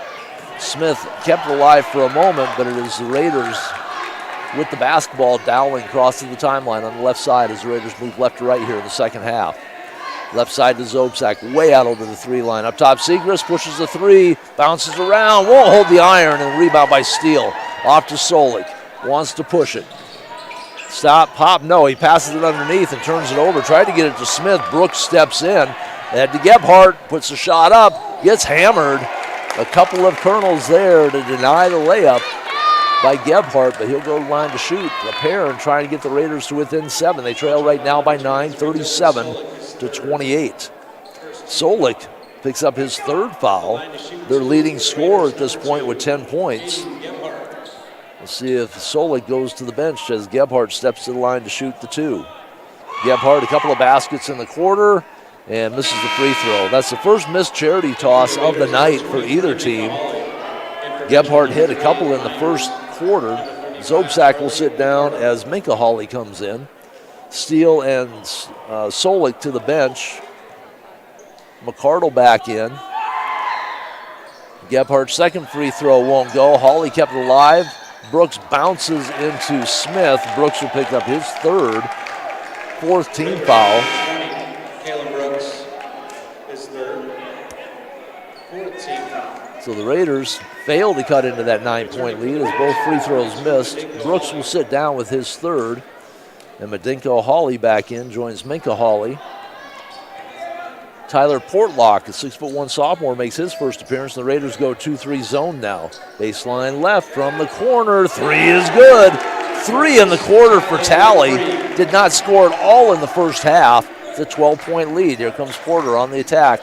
Smith kept it alive for a moment, but it is the Raiders with the basketball. Dowling crosses the timeline on the left side as the Raiders move left to right here in the second half. Left side to Zobsak, way out over the 3 line. Up top, Segrist pushes the 3, bounces around, won't hold the iron, and rebound by Steele. Off to Solik, wants to push it. Stop, pop, no, he passes it underneath and turns it over. Tried to get it to Smith, Brooks steps in. Head to Gebhardt, puts the shot up, gets hammered. A couple of Kernels there to deny the layup by Gebhardt, but he'll go to the line to shoot a pair and try to get the Raiders to within 7. They trail right now by 9, 37-28. Solik picks up his 3rd foul. Their leading scorer at this point with 10 points. We'll see if Solik goes to the bench as Gebhardt steps to the line to shoot the 2. Gebhardt, a couple of baskets in the quarter and misses the free throw. That's the first missed charity toss of the night for either team. Gebhardt hit a couple in the first quarter. Zobsak will sit down as Minka Hawley comes in. Steele and Solik to the bench. McCardle back in. Gebhardt's second free throw won't go. Hawley kept it alive. Brooks bounces into Smith. Brooks will pick up his 3rd, 4th team foul. Caleb Brooks, his 3rd, 4th team foul. So the Raiders failed to cut into that 9-point lead as both free throws missed. Brooks will sit down with his 3rd. And Madinko Hawley back in, joins Minka Hawley. Tyler Portlock, a 6'1" sophomore, makes his first appearance. The Raiders go 2-3 zone now. Baseline left from the corner. 3 is good. 3 in the quarter for Talley. Did not score at all in the first half. It's a 12-point lead. Here comes Porter on the attack.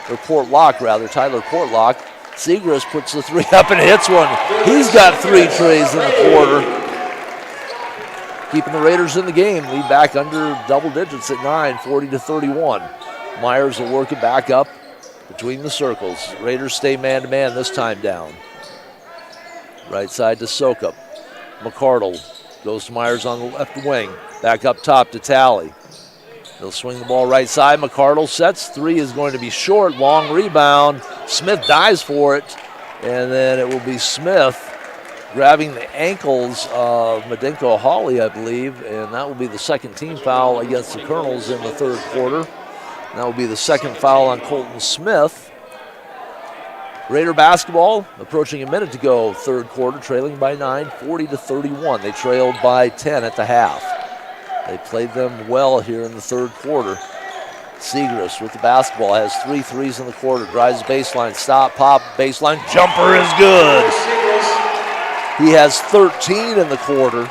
Or Portlock, rather. Tyler Portlock. Segrist puts the 3 up and hits one. He's got 3 treys in the quarter. Keeping the Raiders in the game. Lead back under double digits at 9, 40-31. Myers will work it back up between the circles. Raiders stay man-to-man this time down. Right side to Sokup. McCardle goes to Myers on the left wing. Back up top to Talley. He'll swing the ball right side. McCardle sets. 3 is going to be short. Long rebound. Smith dives for it. And then it will be Smith grabbing the ankles of Madinko Hawley, I believe, and that will be the 2nd team foul against the Kernels in the 3rd quarter. And that will be the 2nd foul on Colton Smith. Raider basketball approaching a minute to go, 3rd quarter, trailing by 9, 40-31. They trailed by 10 at the half. They played them well here in the 3rd quarter. Segrist with the basketball has 3 threes in the quarter, drives the baseline, stop, pop, baseline, jumper is good. He has 13 in the quarter,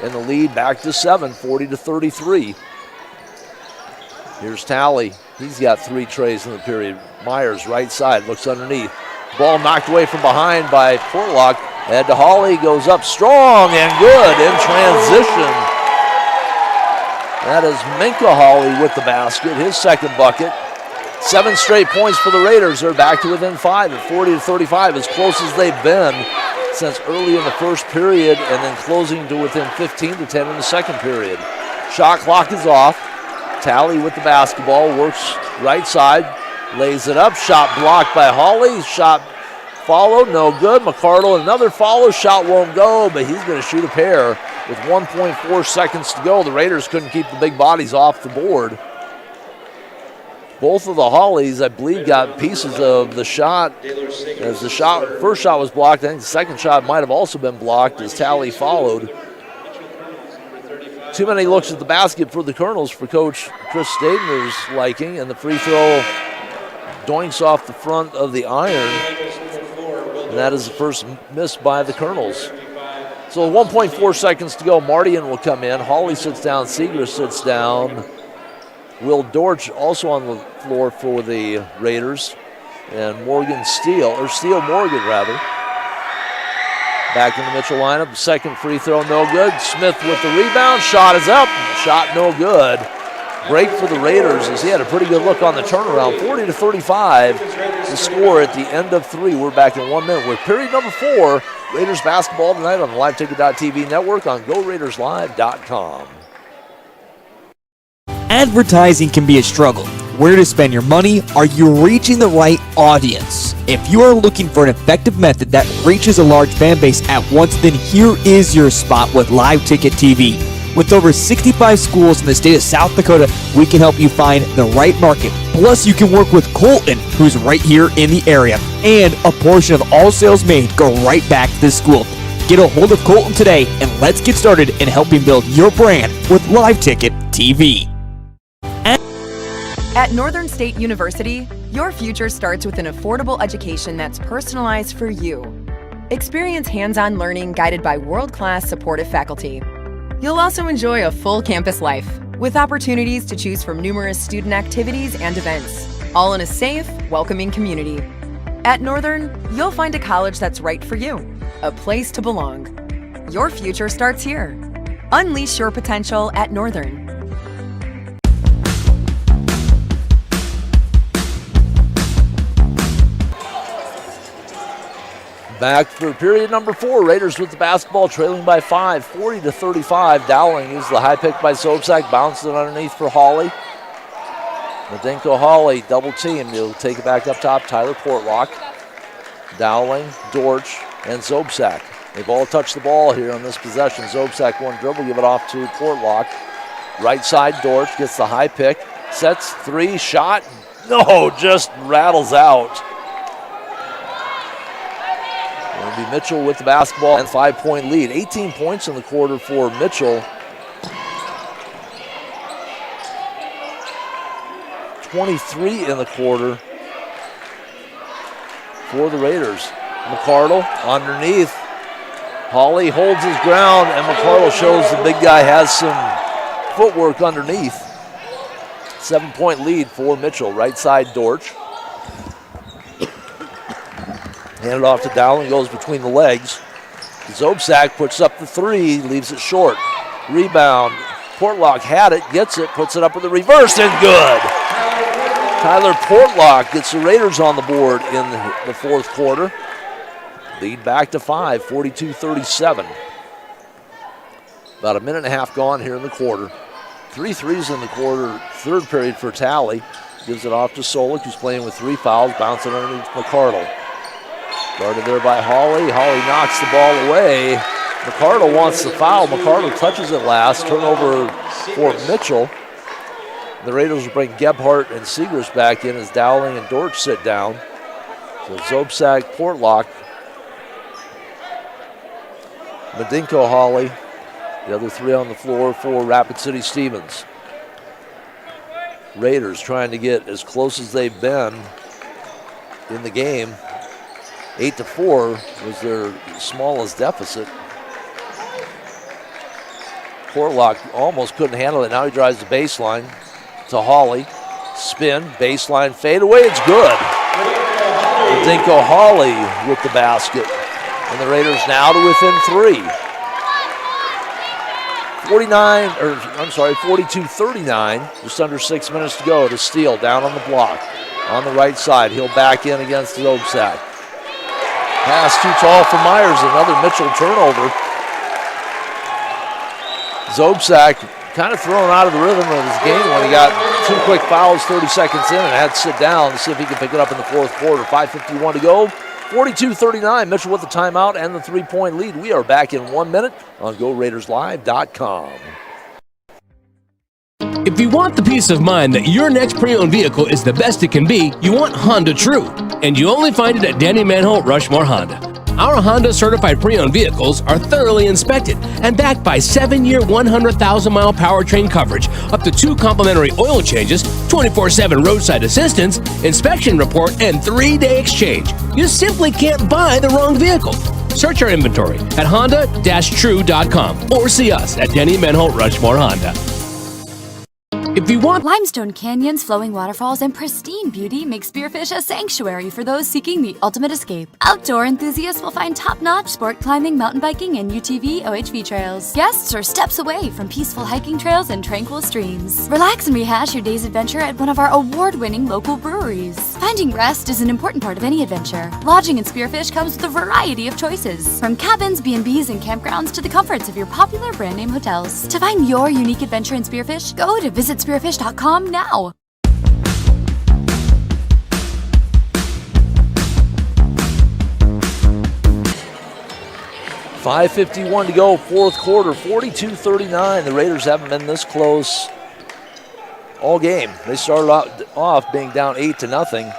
and the lead back to 7, 40-33. Here's Talley. He's got 3 treys in the period. Myers, right side, looks underneath. Ball knocked away from behind by Portlock. Head to Hawley, goes up strong and good in transition. That is Minka Hawley with the basket, his 2nd bucket. 7 straight points for the Raiders. They're back to within 5 at 40-35, as close as they've been since early in the first period and then closing to within 15 to 10 in the second period. Shot clock is off. Talley with the basketball, works right side, lays it up. Shot blocked by Hawley. Shot followed, no good. McCardle, another follow. Shot won't go, but he's going to shoot a pair with 1.4 seconds to go. The Raiders couldn't keep the big bodies off the board. Both of the Hawleys, I believe, got pieces of the shot. As the first shot was blocked, I think the second shot might have also been blocked as Talley followed. Too many looks at the basket for the Kernels for Coach Chris Stadener's liking, and the free throw doinks off the front of the iron. And that is the first miss by the Kernels. So 1.4 seconds to go. Mardian will come in. Hawley sits down. Seeger sits down. Will Dortch also on the floor for the Raiders. And Steele Morgan rather. Back in the Mitchell lineup. Second free throw, no good. Smith with the rebound. Shot is up. Shot no good. Break for the Raiders as he had a pretty good look on the turnaround. 40-35 the score at the end of 3. We're back in 1 minute with period number 4. Raiders basketball tonight on the LiveTicket.tv network on GoRaidersLive.com. Advertising can be a struggle. Where to spend your money? Are you reaching the right audience? If you are looking for an effective method that reaches a large fan base at once, then here is your spot with Live Ticket TV. With over 65 schools in the state of South Dakota, we can help you find the right market. Plus, you can work with Colton, who's right here in the area. And a portion of all sales made go right back to the school. Get a hold of Colton today, and let's get started in helping build your brand with Live Ticket TV. At Northern State University, your future starts with an affordable education that's personalized for you. Experience hands-on learning guided by world-class supportive faculty. You'll also enjoy a full campus life with opportunities to choose from numerous student activities and events, all in a safe, welcoming community. At Northern, you'll find a college that's right for you, a place to belong. Your future starts here. Unleash your potential at Northern. Back for period number 4. Raiders with the basketball, trailing by 5, 40-35. Dowling uses the high pick by Sobczak, bounces it underneath for Hawley. Nadinko Hawley double teamed. He'll take it back up top. Tyler Portlock, Dowling, Dortch, and Sobczak. They've all touched the ball here on this possession. Sobczak one dribble, give it off to Portlock. Right side, Dortch gets the high pick, sets 3, shot. No, just rattles out. It'll be Mitchell with the basketball and 5-point lead. 18 points in the quarter for Mitchell. 23 in the quarter for the Raiders. McCardle underneath. Hawley holds his ground, and McCardle shows the big guy has some footwork underneath. 7-point lead for Mitchell. Right side, Dortch. Handed off to Dowling, goes between the legs. Sobczak puts up the 3, leaves it short. Rebound. Portlock had it, gets it, puts it up with the reverse, and good. Tyler Portlock gets the Raiders on the board in the fourth quarter. Lead back to 5, 42-37. About a minute and a half gone here in the quarter. 3 threes in the quarter, third period for Talley. Gives it off to Solik, who's playing with 3 fouls, bouncing underneath McCardle. Guarded there by Hawley. Hawley knocks the ball away. McCardle wants the foul. McCardle touches it last. Turnover for Mitchell. The Raiders will bring Gebhardt and Seegers back in as Dowling and Dortch sit down. So Sobczak, Portlock, Nadinko Hawley, the other 3 on the floor for Rapid City Stevens. Raiders trying to get as close as they've been in the game. 8-4 was their smallest deficit. Portlock almost couldn't handle it. Now he drives the baseline to Hawley. Spin, baseline, fade away. It's good. Nadinko Hawley with the basket. And the Raiders now to within 3. 42-39, just under 6 minutes to go to Steele down on the block. On the right side, he'll back in against Sobczak. Pass too tall for Myers. Another Mitchell turnover. Zobsak kind of thrown out of the rhythm of his game when he got 2 quick fouls 30 seconds in and had to sit down to see if he can pick it up in the fourth quarter. 5:51 to go. 42-39. Mitchell with the timeout and the 3-point lead. We are back in 1 minute on GoRaidersLive.com. If you want the peace of mind that your next pre-owned vehicle is the best it can be, you want Honda True. And you only find it at Danny Manholt Rushmore Honda. Our Honda certified pre-owned vehicles are thoroughly inspected and backed by 7-year, 100,000-mile powertrain coverage, up to 2 complimentary oil changes, 24/7 roadside assistance, inspection report, and 3-day exchange. You simply can't buy the wrong vehicle. Search our inventory at honda-true.com or see us at Denny Manholt Rushmore Honda. If you want limestone canyons, flowing waterfalls, and pristine beauty make Spearfish a sanctuary for those seeking the ultimate escape. Outdoor enthusiasts will find top-notch sport climbing, mountain biking, and UTV OHV trails. Guests are steps away from peaceful hiking trails and tranquil streams. Relax and rehash your day's adventure at one of our award-winning local breweries. Finding rest is an important part of any adventure. Lodging in Spearfish comes with a variety of choices, from cabins, B&Bs, and campgrounds to the comforts of your popular brand-name hotels. To find your unique adventure in Spearfish, go to visitspearfish.com now. .551 to go, fourth quarter, 42-39. The Raiders haven't been this close all game. They started off being down 8-0.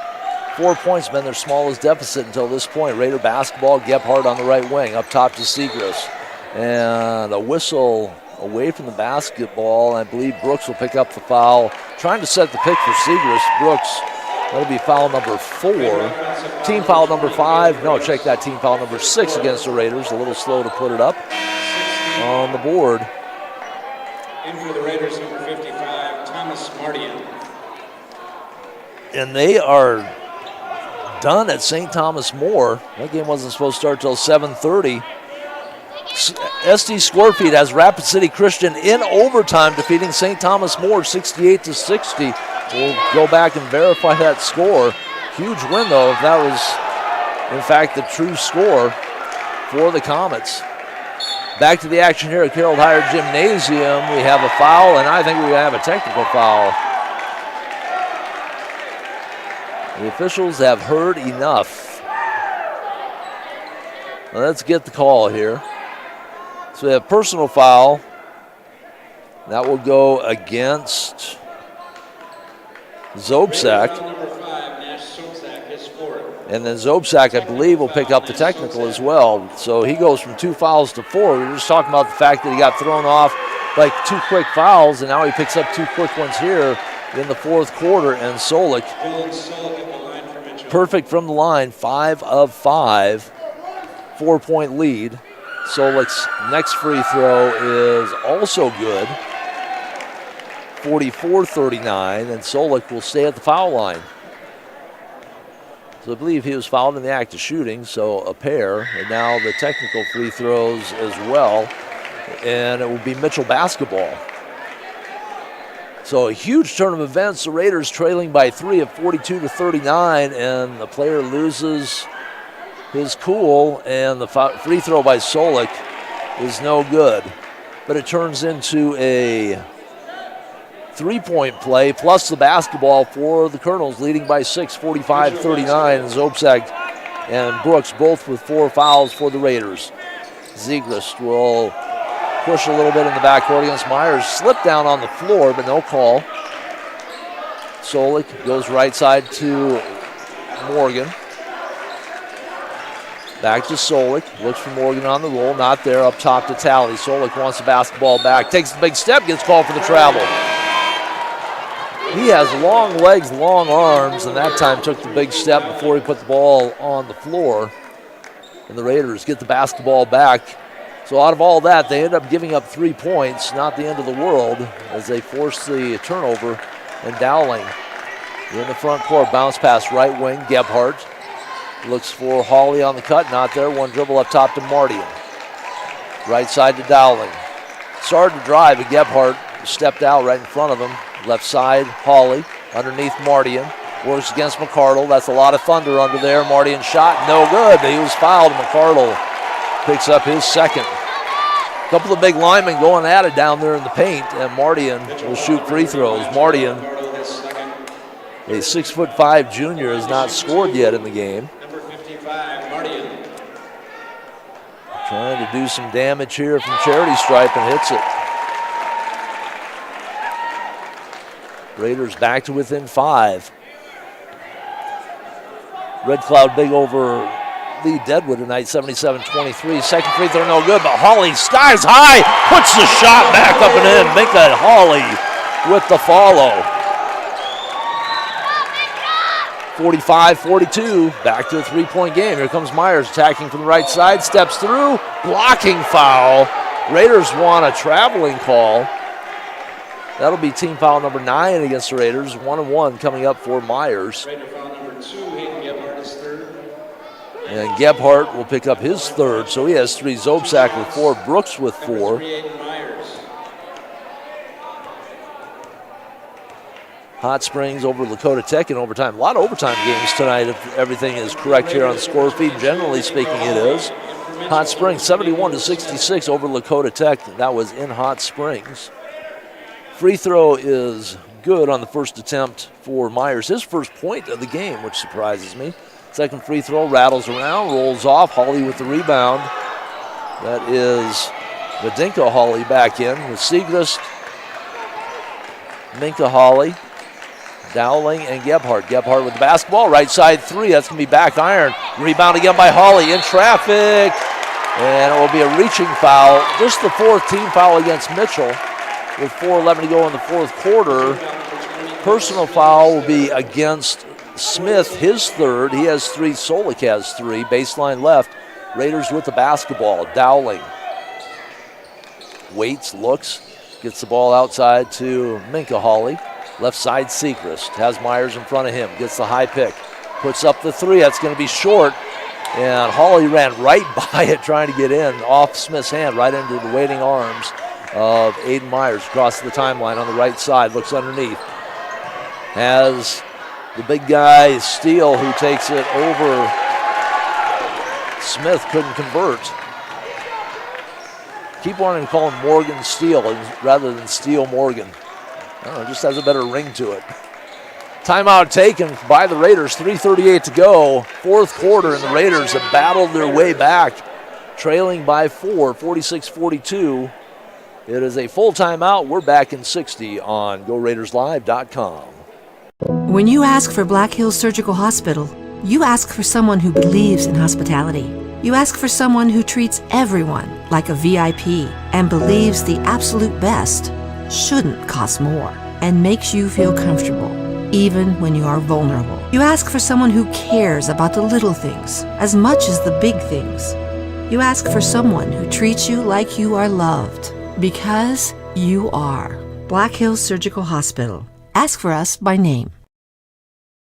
4 points been their smallest deficit until this point. Raider basketball, Gebhardt on the right wing, up top to Segrist. And a whistle away from the basketball. I believe Brooks will pick up the foul. Trying to set the pick for Segrist. Brooks, that'll be foul number 4. Team foul number 5. No, check that, team foul number 6 against the Raiders. A little slow to put it up on the board. In for the Raiders, number 55, Thomas Mardian. And they are done at St. Thomas More. That game wasn't supposed to start till 7:30. SD Scorpion has Rapid City Christian in overtime, defeating St. Thomas More 68-60. We'll go back and verify that score. Huge win, though, if that was, in fact, the true score for the Comets. Back to the action here at Carroll Higher Gymnasium. We have a foul, and I think we have a technical foul. The officials have heard enough. Well, let's get the call here. So we have personal foul. That will go against Zobsak. And then Zobsak, I believe, will pick up the technical as well. So he goes from 2 fouls to 4. We were just talking about the fact that he got thrown off like 2 quick fouls, and now he picks up 2 quick ones here in the fourth quarter. And Solik, perfect from the line, 5 of 5, 4-point lead. Solik's next free throw is also good, 44-39, and Solik will stay at the foul line. So I believe he was fouled in the act of shooting, so a pair, and now the technical free throws as well, and it will be Mitchell basketball. So a huge turn of events. The Raiders trailing by 3 at 42-39, and the player loses his cool, and the free throw by Solik is no good. But it turns into a 3-point play, plus the basketball for the Kernels, leading by 6, 45-39. And Zobsak and Brooks both with 4 fouls for the Raiders. Zegrist will push a little bit in the backcourt against Myers. Slipped down on the floor, but no call. Solik goes right side to Morgan. Back to Solik, looks for Morgan on the roll, not there, up top to Talley. Solik wants the basketball back, takes the big step, gets called for the travel. He has long legs, long arms, and that time took the big step before he put the ball on the floor. And the Raiders get the basketball back. So out of all that, they end up giving up 3 points, not the end of the world, as they force the turnover. And Dowling in the front court, bounce pass right wing, Gebhardt. Looks for Hawley on the cut, not there. One dribble up top to Mardian. Right side to Dowling. Started to drive, but Gebhardt stepped out right in front of him. Left side, Hawley underneath Mardian. Works against McCardle. That's a lot of thunder under there. Mardian shot, no good, but he was fouled. McCardle picks up his second. A couple of big linemen going at it down there in the paint, and Mardian will shoot free throws. Mardian, a 6'5" junior, has not scored yet in the game. Trying to do some damage here from charity stripe and hits it. Raiders back to within 5. Red Cloud big over lead Deadwood tonight, 77-23. Second free throw no good, but Hawley skies high, puts the shot back up and in. Minka Hawley with the follow. 45-42, back to a three-point game. Here comes Myers attacking from the right side, steps through, blocking foul. Raiders want a traveling call. That'll be team foul number 9 against the Raiders. 1-1 coming up for Myers. Raider foul number 2, Hayden Gebhardt is third. And Gebhardt will pick up his third, so he has 3. Zobsack with 4, Brooks with 4. Hot Springs over Lakota Tech in overtime. A lot of overtime games tonight if everything is correct here on the score feed. Generally speaking, it is. Hot Springs 71-66 over Lakota Tech. That was in Hot Springs. Free throw is good on the first attempt for Myers. His first point of the game, which surprises me. Second free throw rattles around, rolls off. Hawley with the rebound. That is Vadinka Hawley back in with Siegrist, Minka Hawley, Dowling, and Gebhardt. Gebhardt with the basketball, right side 3. That's going to be back iron. Rebound again by Hawley in traffic. And it will be a reaching foul. Just the 4th team foul against Mitchell with 4:11 to go in the 4th quarter. Personal foul will be against Smith, his 3rd. He has 3. Solik has 3. Baseline left. Raiders with the basketball. Dowling waits, looks, gets the ball outside to Minka Hawley. Left side Siegrist has Myers in front of him. Gets the high pick. Puts up the 3. That's going to be short. And Hawley ran right by it trying to get in. Off Smith's hand, right into the waiting arms of Aiden Myers. Across the timeline on the right side. Looks underneath. Has the big guy, Steele, who takes it over. Smith couldn't convert. Keep wanting to call him Morgan Steele rather than Steele Morgan. I don't know, it just has a better ring to it. Timeout taken by the Raiders, 3:38 to go. 4th quarter, and the Raiders have battled their way back, trailing by 4, 46-42. It is a full timeout. We're back in 60 on GoRaidersLive.com. When you ask for Black Hills Surgical Hospital, you ask for someone who believes in hospitality. You ask for someone who treats everyone like a VIP and believes the absolute best shouldn't cost more and makes you feel comfortable, even when you are vulnerable. You ask for someone who cares about the little things as much as the big things. You ask for someone who treats you like you are loved, because you are. Black Hills Surgical Hospital. Ask for us by name.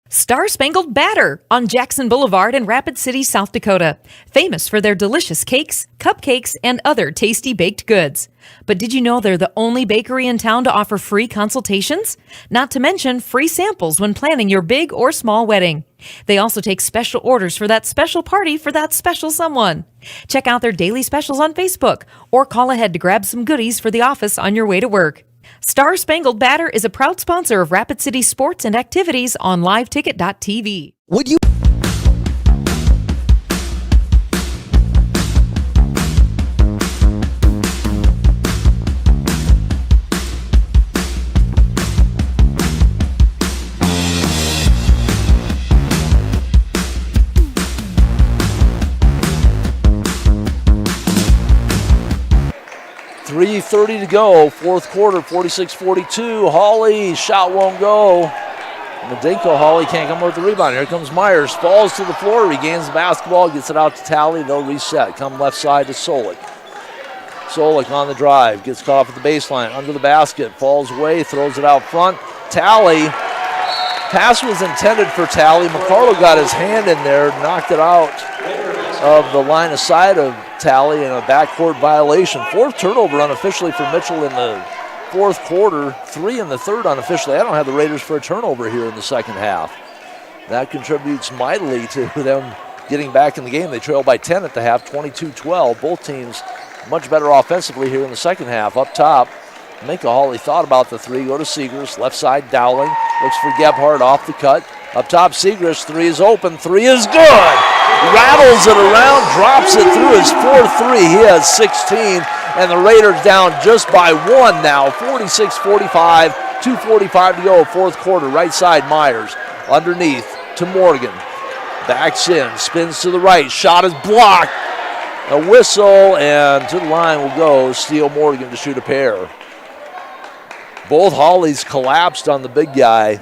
Star Spangled Batter on Jackson Boulevard in Rapid City, South Dakota. Famous for their delicious cakes, cupcakes, and other tasty baked goods. But did you know they're the only bakery in town to offer free consultations? Not to mention free samples when planning your big or small wedding. They also take special orders for that special party for that special someone. Check out their daily specials on Facebook or call ahead to grab some goodies for the office on your way to work. Star Spangled Batter is a proud sponsor of Rapid City sports and activities on liveticket.tv. Would you? .30 to go, 4th quarter, 46-42. Hawley, shot won't go. Madinko Hawley can't come with the rebound. Here comes Myers, falls to the floor, regains the basketball, gets it out to Talley. They'll reset. Come left side to Solik. Solik on the drive, gets caught off at the baseline, under the basket, falls away, throws it out front. Talley, pass was intended for Talley. McCardle got his hand in there, knocked it out of the line of sight of Talley in a backcourt violation. 4th turnover unofficially for Mitchell in the 4th quarter, 3 in the 3rd unofficially. I don't have the Raiders for a turnover here in the 2nd half. That contributes mightily to them getting back in the game. They trail by 10 at the half, 22-12. Both teams much better offensively here in the second half. Up top, Minka Hawley thought about the three. Go to Seegers. Left side, Dowling. Looks for Gebhardt off the cut. Up top, Seegers. Three is open. Three is good. Rattles it around, drops it through his 4-3. He has 16, and the Raiders down just by one now. 46-45, 2:45 to go, fourth quarter. Right side, Myers. Underneath to Morgan. Backs in, spins to the right. Shot is blocked. A whistle, and to the line will go Steele Morgan to shoot a pair. Both Hawleys collapsed on the big guy.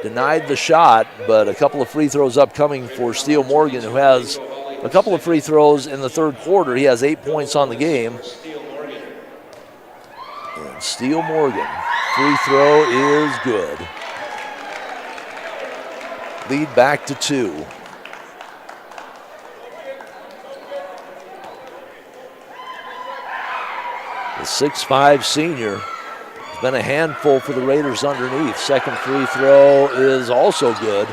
Denied the shot, but a couple of free throws upcoming for Steele Morgan, who has a couple of free throws in the third quarter. He has 8 points on the game. And Steele Morgan, free throw is good. Lead back to 2. The 6'5 senior has been a handful for the Raiders underneath. Second free throw is also good.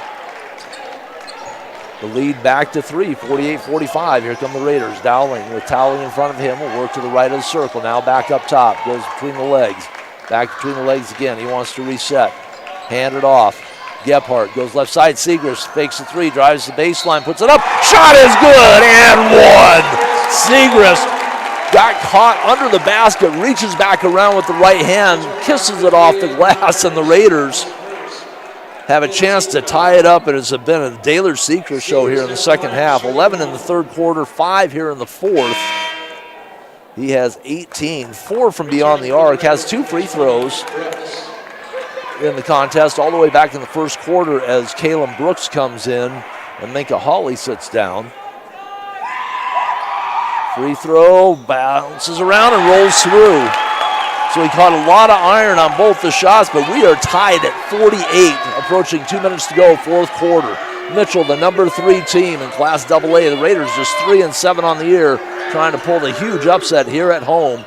The lead back to 3, 48-45. Here come the Raiders. Dowling with Towley in front of him. Will work to the right of the circle. Now back up top. Goes between the legs. Back between the legs again. He wants to reset. Hand it off. Gebhardt goes left side. Seegers fakes the three. Drives the baseline. Puts it up. Shot is good. And one. Seegers got caught under the basket. Reaches back around with the right hand. Kisses it off the glass. And the Raiders have a chance to tie it up. It has been a Daylor Seegers show here in the second half. 11 in the third quarter, 5 here in the fourth. He has 18, 4 from beyond the arc, has 2 free throws in the contest all the way back in the first quarter as Kalen Brooks comes in and Minka Hawley sits down. Free throw, bounces around and rolls through. So he caught a lot of iron on both the shots, but we are tied at 48, approaching 2 minutes to go, fourth quarter. Mitchell, the number 3 team in Class AA. The Raiders just 3-7 on the year, trying to pull the huge upset here at home.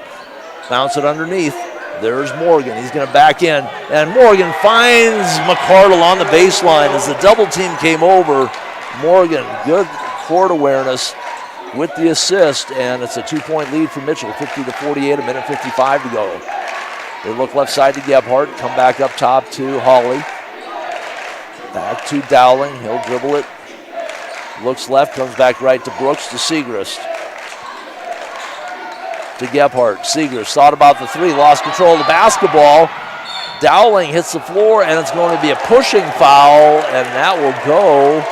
Bounce it underneath. There's Morgan. He's going to back in, and Morgan finds McCardle on the baseline as the double team came over. Morgan, good court awareness with the assist, and it's a 2-point lead for Mitchell, 50-48, a minute 55 to go. They look left side to Gebhardt, come back up top to Hawley. Back to Dowling, he'll dribble it. Looks left, comes back right to Brooks to Segrist. To Gebhardt, Segrist thought about the three, lost control of the basketball. Dowling hits the floor, and it's going to be a pushing foul, and that will go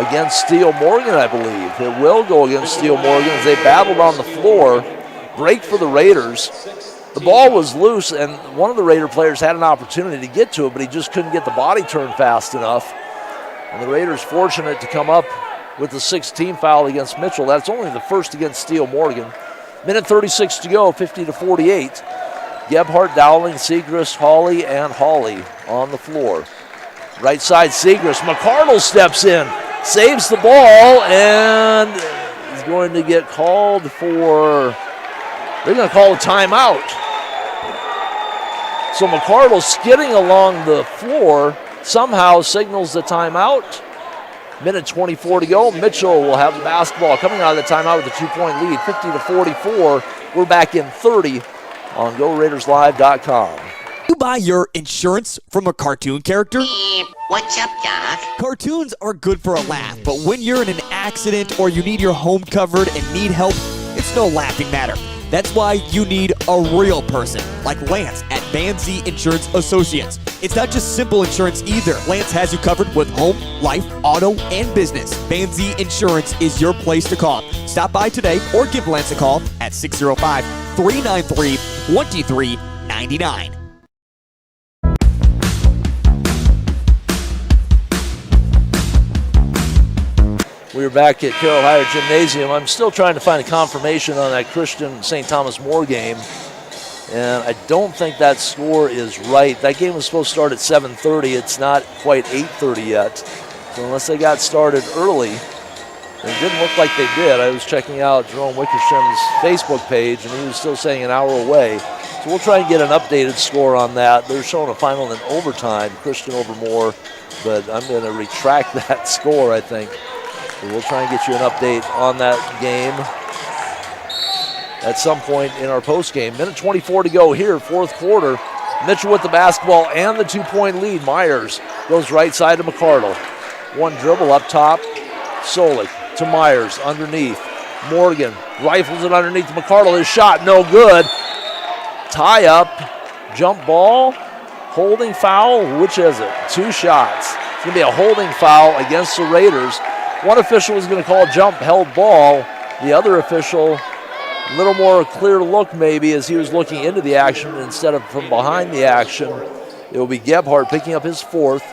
against Steele Morgan, I believe. It will go against Steele Morgan as they battled on the floor. Break for the Raiders. The ball was loose, and one of the Raider players had an opportunity to get to it, but he just couldn't get the body turned fast enough. And the Raiders fortunate to come up with the 16th foul against Mitchell. That's only the first against Steele Morgan. Minute 36 to go, 50-48. Gebhardt, Dowling, Segrist, Hawley, and Hawley on the floor. Right side, Segrist. McCardle steps in, saves the ball, and is going to get called for, they're going to call a timeout. So McCardle skidding along the floor somehow signals the timeout. Minute 24 to go. Mitchell will have the basketball coming out of the timeout with a 2-point lead, 50-44. We're back in 30 on GoRaidersLive.com. You buy your insurance from a cartoon character? What's up, Doc? Cartoons are good for a laugh, but when you're in an accident or you need your home covered and need help, it's no laughing matter. That's why you need a real person, like Lance at Van Z Insurance Associates. It's not just simple insurance either. Lance has you covered with home, life, auto, and business. Van Z Insurance is your place to call. Stop by today or give Lance a call at 605-393-2399. We're back at Carroll Higher Gymnasium. I'm still trying to find a confirmation on that Christian St. Thomas More game, and I don't think that score is right. That game was supposed to start at 7:30. It's not quite 8:30 yet. So unless they got started early, it didn't look like they did. I was checking out Jerome Wickersham's Facebook page, and he was still saying an hour away. So we'll try and get an updated score on that. They're showing a final in overtime, Christian over Moore, but I'm going to retract that score, I think. So we'll try and get you an update on that game at some point in our postgame. Minute 24 to go here, fourth quarter. Mitchell with the basketball and the 2-point lead. Myers goes right side to McCardle. One dribble up top. Solik to Myers underneath. Morgan rifles it underneath McCardle. His shot no good. Tie up, jump ball, holding foul. Which is it? 2 shots. It's going to be a holding foul against the Raiders. One official is going to call jump held ball. The other official, a little more clear look maybe as he was looking into the action instead of from behind the action. It will be Gebhardt picking up his 4th.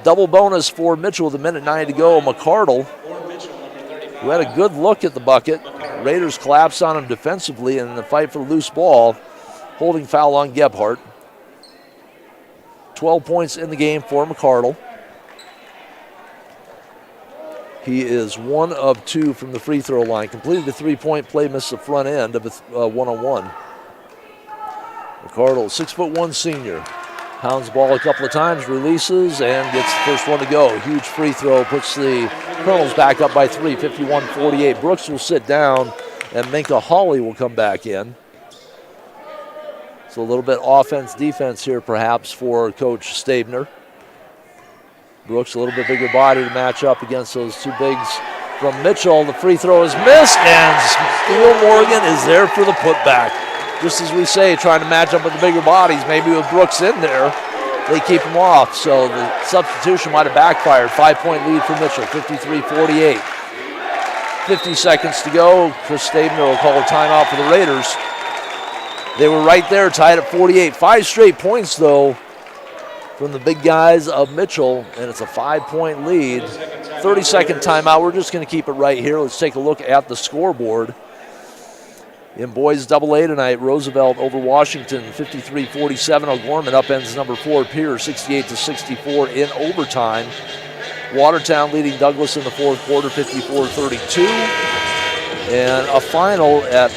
Double bonus for Mitchell with 1:09 to go. McCardle, who had a good look at the bucket. Raiders collapsed on him defensively in the fight for the loose ball. Holding foul on Gebhardt. 12 points in the game for McCardle. He is 1 of 2 from the free throw line. Completed the 3-point play, missed the front end of a one-on-one. McCardle, 6'1" senior. Pounds the ball a couple of times, releases, and gets the first one to go. Huge free throw, puts the Kernels back up by 3, 51-48. Brooks will sit down, and Minka Hawley will come back in. So a little bit offense-defense here perhaps for Coach Stabner. Brooks a little bit bigger body to match up against those 2 bigs from Mitchell. The free throw is missed, and Steele Morgan is there for the putback. Just as we say, trying to match up with the bigger bodies, maybe with Brooks in there, they keep him off. So the substitution might have backfired. 5-point lead for Mitchell, 53-48. 50 seconds to go. Chris Stabner will call a timeout for the Raiders. They were right there, tied at 48. 5 straight points, though, from the big guys of Mitchell, and it's a 5-point lead. 30-second timeout. We're just going to keep it right here. Let's take a look at the scoreboard. In boys AA tonight, Roosevelt over Washington, 53-47. O'Gorman upends number 4, Pierce, 68-64 in overtime. Watertown leading Douglas in the fourth quarter, 54-32. And a final at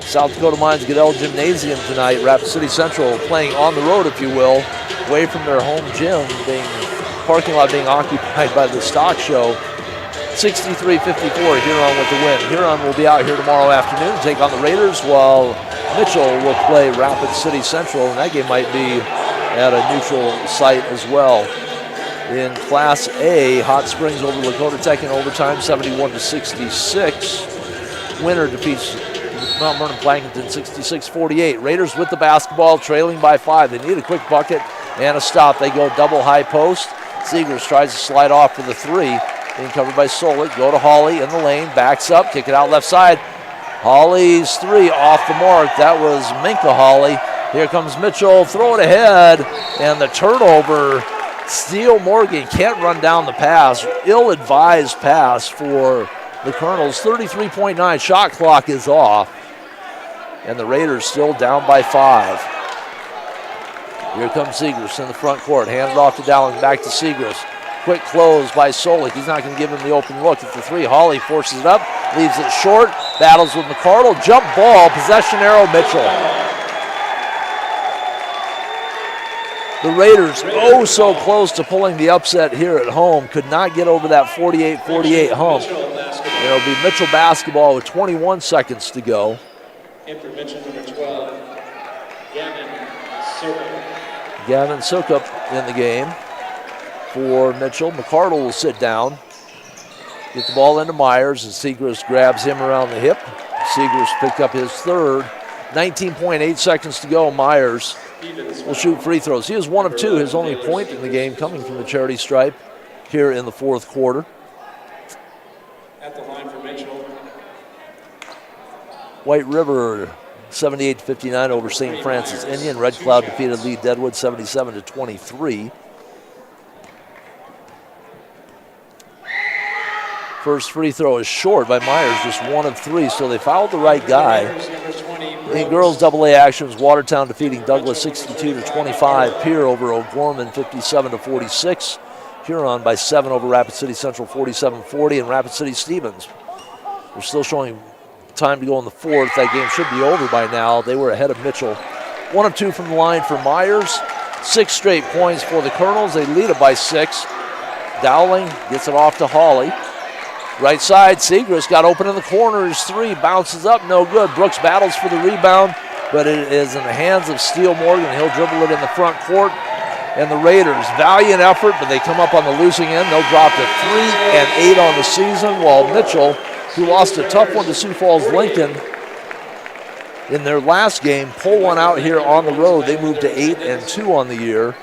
South Dakota Mines Goodell Gymnasium tonight. Rapid City Central playing on the road, if you will, away from their home gym, parking lot being occupied by the stock show. 63-54, Huron with the win. Huron will be out here tomorrow afternoon to take on the Raiders, while Mitchell will play Rapid City Central, and that game might be at a neutral site as well. In Class A, Hot Springs over Lakota Tech in overtime, 71-66. Winner defeats Mount Vernon Plankinton, 66-48. Raiders with the basketball, trailing by 5. They need a quick bucket and a stop. They go double high post. Seegers tries to slide off for the 3. Being covered by Solik. Go to Hawley in the lane. Backs up. Kick it out left side. Hawley's 3 off the mark. That was Minka Hawley. Here comes Mitchell. Throw it ahead. And the turnover. Steele Morgan can't run down the pass. Ill-advised pass for the Kernels. 33.9. Shot clock is off. And the Raiders still down by 5. Here comes Segrist in the front court. Handed off to Dowling. Back to Segrist. Quick close by Solik. He's not going to give him the open look at the 3. Hawley forces it up, leaves it short, battles with McCardle. Jump ball, possession arrow, Mitchell. The Raiders, oh so close to pulling the upset here at home, could not get over that 48-48 hump. It'll be Mitchell basketball with 21 seconds to go. In for Mitchell, number 12, Gavin Sukup. Gavin Sukup in the game for Mitchell. McCardle will sit down. Get the ball into Myers as Segrist grabs him around the hip. Segrist picked up his 3rd. 19.8 seconds to go. Myers will shoot free throws. He is 1 of 2. His only point in the game coming from the charity stripe here in the fourth quarter. At the line for Mitchell. White River 78-59 over St. Francis Indian. Red Cloud defeated Lee Deadwood 77-23. First free throw is short by Myers, just 1 of 3, so they fouled the right guy. In girls AA actions, Watertown defeating Douglas 62-25. Pierre over O'Gorman 57-46. Huron by 7 over Rapid City Central 47-40, and Rapid City Stevens. They're still showing time to go in the fourth. That game should be over by now. They were ahead of Mitchell. 1 of 2 from the line for Myers. 6 straight points for the Kernels. They lead it by 6. Dowling gets it off to Hawley. Right side, Segrist got open in the corner. His 3 bounces up, no good. Brooks battles for the rebound, but it is in the hands of Steele Morgan. He'll dribble it in the front court. And the Raiders, valiant effort, but they come up on the losing end. They'll drop to 3-8 on the season, while Mitchell, who lost a tough one to Sioux Falls Lincoln in their last game, pull one out here on the road. They moved to 8-2 on the year.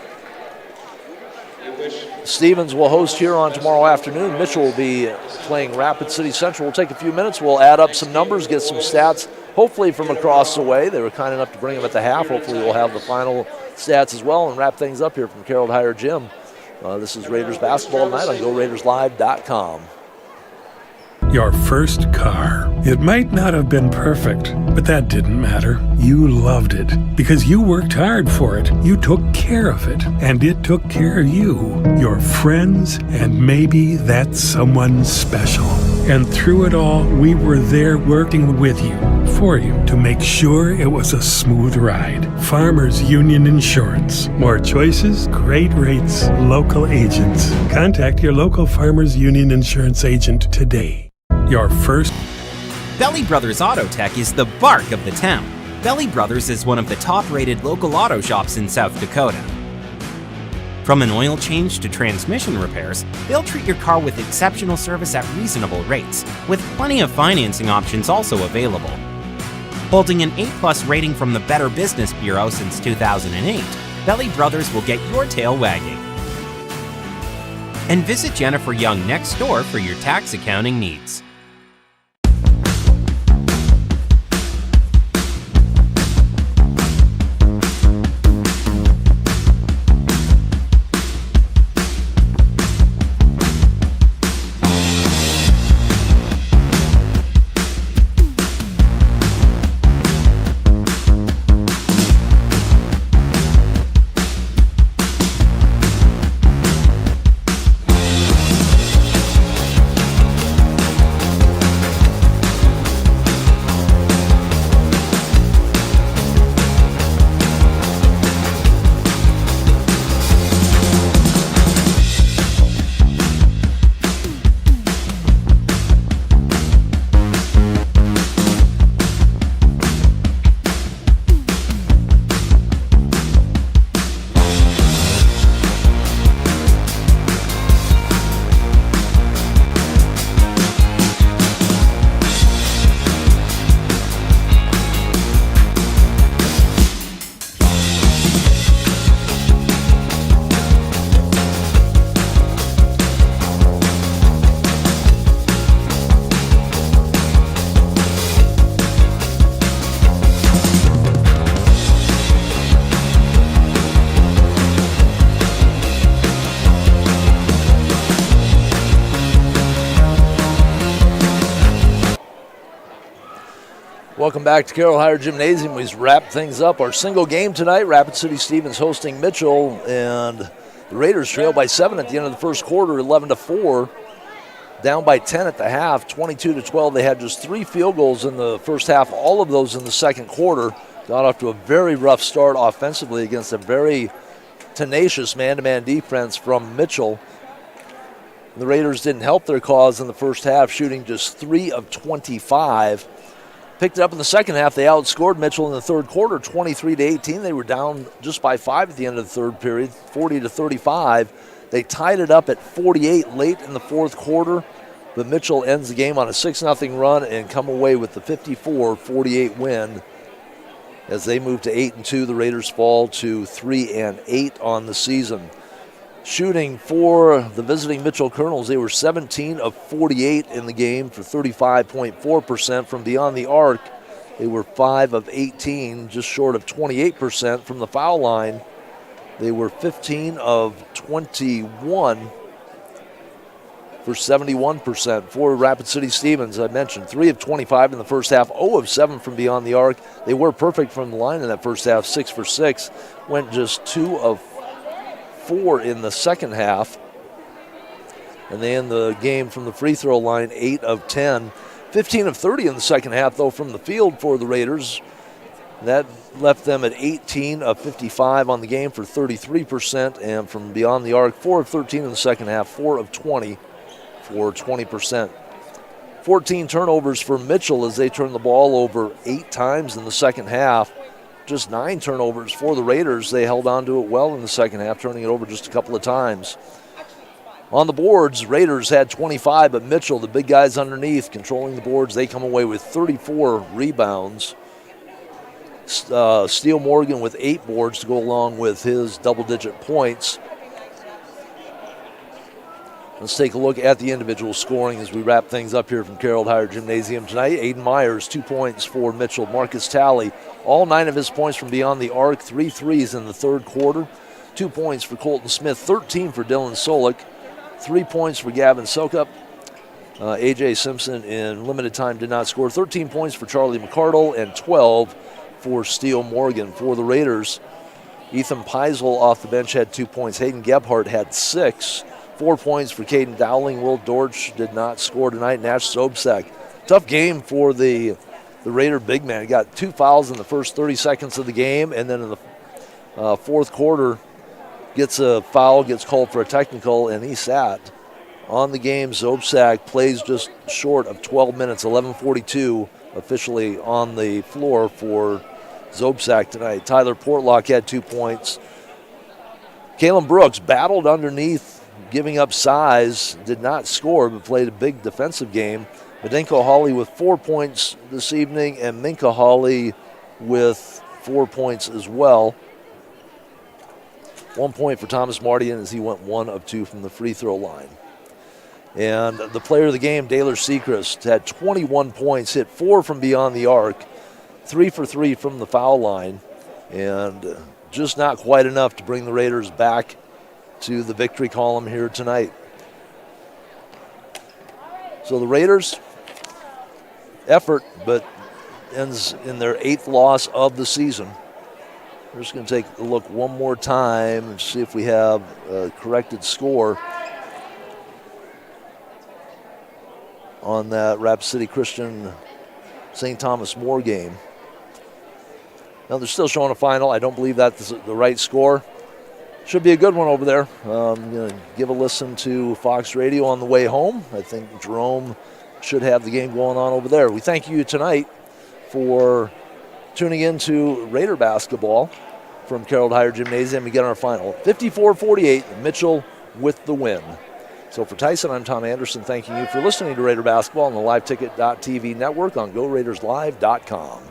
Stevens will host here on tomorrow afternoon. Mitchell will be playing Rapid City Central. We'll take a few minutes. We'll add up some numbers, get some stats, hopefully from across the way. They were kind enough to bring them at the half. Hopefully we'll have the final stats as well and wrap things up here from Carroll Higher Gym. This is Raiders basketball tonight on GoRaidersLive.com. Your first car. It might not have been perfect, but that didn't matter. You loved it because you worked hard for it. You took care of it, and it took care of you, your friends, and maybe that someone special. And through it all, we were there working with you, for you, to make sure it was a smooth ride. Farmers Union Insurance. More choices, great rates, local agents. Contact your local Farmers Union Insurance agent today. Your first. Belly Brothers Auto Tech is the bark of the town. Belly Brothers is one of the top-rated local auto shops in South Dakota. From an oil change to transmission repairs, they'll treat your car with exceptional service at reasonable rates, with plenty of financing options also available. Holding an A+ rating from the Better Business Bureau since 2008, Belly Brothers will get your tail wagging. And visit Jennifer Young next door for your tax accounting needs. Welcome back to Carroll Higher Gymnasium. We've wrapped things up. Our single game tonight, Rapid City Stevens hosting Mitchell, and the Raiders trail by 7 at the end of the first quarter, 11-4. Down by 10 at the half, 22-12. They had just 3 field goals in the first half, all of those in the second quarter. Got off to a very rough start offensively against a very tenacious man-to-man defense from Mitchell. The Raiders didn't help their cause in the first half, shooting just 3 of 25. Picked it up in the second half. They outscored Mitchell in the third quarter, 23-18. They were down just by 5 at the end of the third period, 40-35. They tied it up at 48 late in the fourth quarter, but Mitchell ends the game on a 6-0 run and come away with the 54-48 win. As they move to 8-2, the Raiders fall to 3-8 on the season. Shooting for the visiting Mitchell Kernels, they were 17 of 48 in the game for 35.4% from beyond the arc. They were 5 of 18, just short of 28% from the foul line. They were 15 of 21 for 71% for Rapid City Stevens. I mentioned 3 of 25 in the first half, 0 of 7 from beyond the arc. They were perfect from the line in that first half, 6 for 6. Went just 2 of 4 in the second half. And they end the game from the free throw line, 8 of 10 15 of 30 in the second half, though, from the field for the Raiders. That left them at 18 of 55 on the game for 33%, and from beyond the arc, 4 of 13 in the second half, 4 of 20 for 20%. 14 turnovers for Mitchell as they turned the ball over 8 times in the second half. Just 9 turnovers for the Raiders. They held on to it well in the second half, turning it over just a couple of times. On the boards, Raiders had 25, but Mitchell, the big guys underneath, controlling the boards. They come away with 34 rebounds. Steele Morgan with 8 boards to go along with his double-digit points. Let's take a look at the individual scoring as we wrap things up here from Carroll Higher Gymnasium tonight. Aiden Myers, 2 points for Mitchell. Marcus Talley, all 9 of his points from beyond the arc, 3 threes in the third quarter. 2 points for Colton Smith, 13 for Dylan Solik, 3 points for Gavin Sokup. A.J. Simpson in limited time did not score. 13 points for Charlie McCardle and 12 for Steele Morgan. For the Raiders, Ethan Peisel off the bench had 2 points. Hayden Gebhardt had 6. 4 points for Caden Dowling. Will Dortch did not score tonight. Nash Sobczak. Tough game for the Raider big man. He got 2 fouls in the first 30 seconds of the game, and then in the fourth quarter gets a foul, gets called for a technical, and he sat on the game. Sobczak plays just short of 12 minutes, 11:42 officially on the floor for Sobczak tonight. Tyler Portlock had 2 points. Kalen Brooks battled underneath, giving up size, did not score, but played a big defensive game. Medenko Hawley with 4 points this evening, and Minka Hawley with 4 points as well. 1 point for Thomas Mardian as he went 1 of 2 from the free throw line. And the player of the game, Daylor Sechrist, had 21 points, hit 4 from beyond the arc, 3 for 3 from the foul line, and just not quite enough to bring the Raiders back to the victory column here tonight. So the Raiders, effort, but ends in their 8th loss of the season. We're just going to take a look one more time and see if we have a corrected score on that Rapid City Christian St. Thomas More game. Now they're still showing a final. I don't believe that's the right score. Should be a good one over there. I'm going to give a listen to Fox Radio on the way home. I think Jerome should have the game going on over there. We thank you tonight for tuning in to Raider basketball from Carroll Higher Gymnasium. We get our final 54-48, Mitchell with the win. So for Tyson, I'm Tom Anderson, thanking you for listening to Raider basketball on the LiveTicket.tv network on GoRaidersLive.com.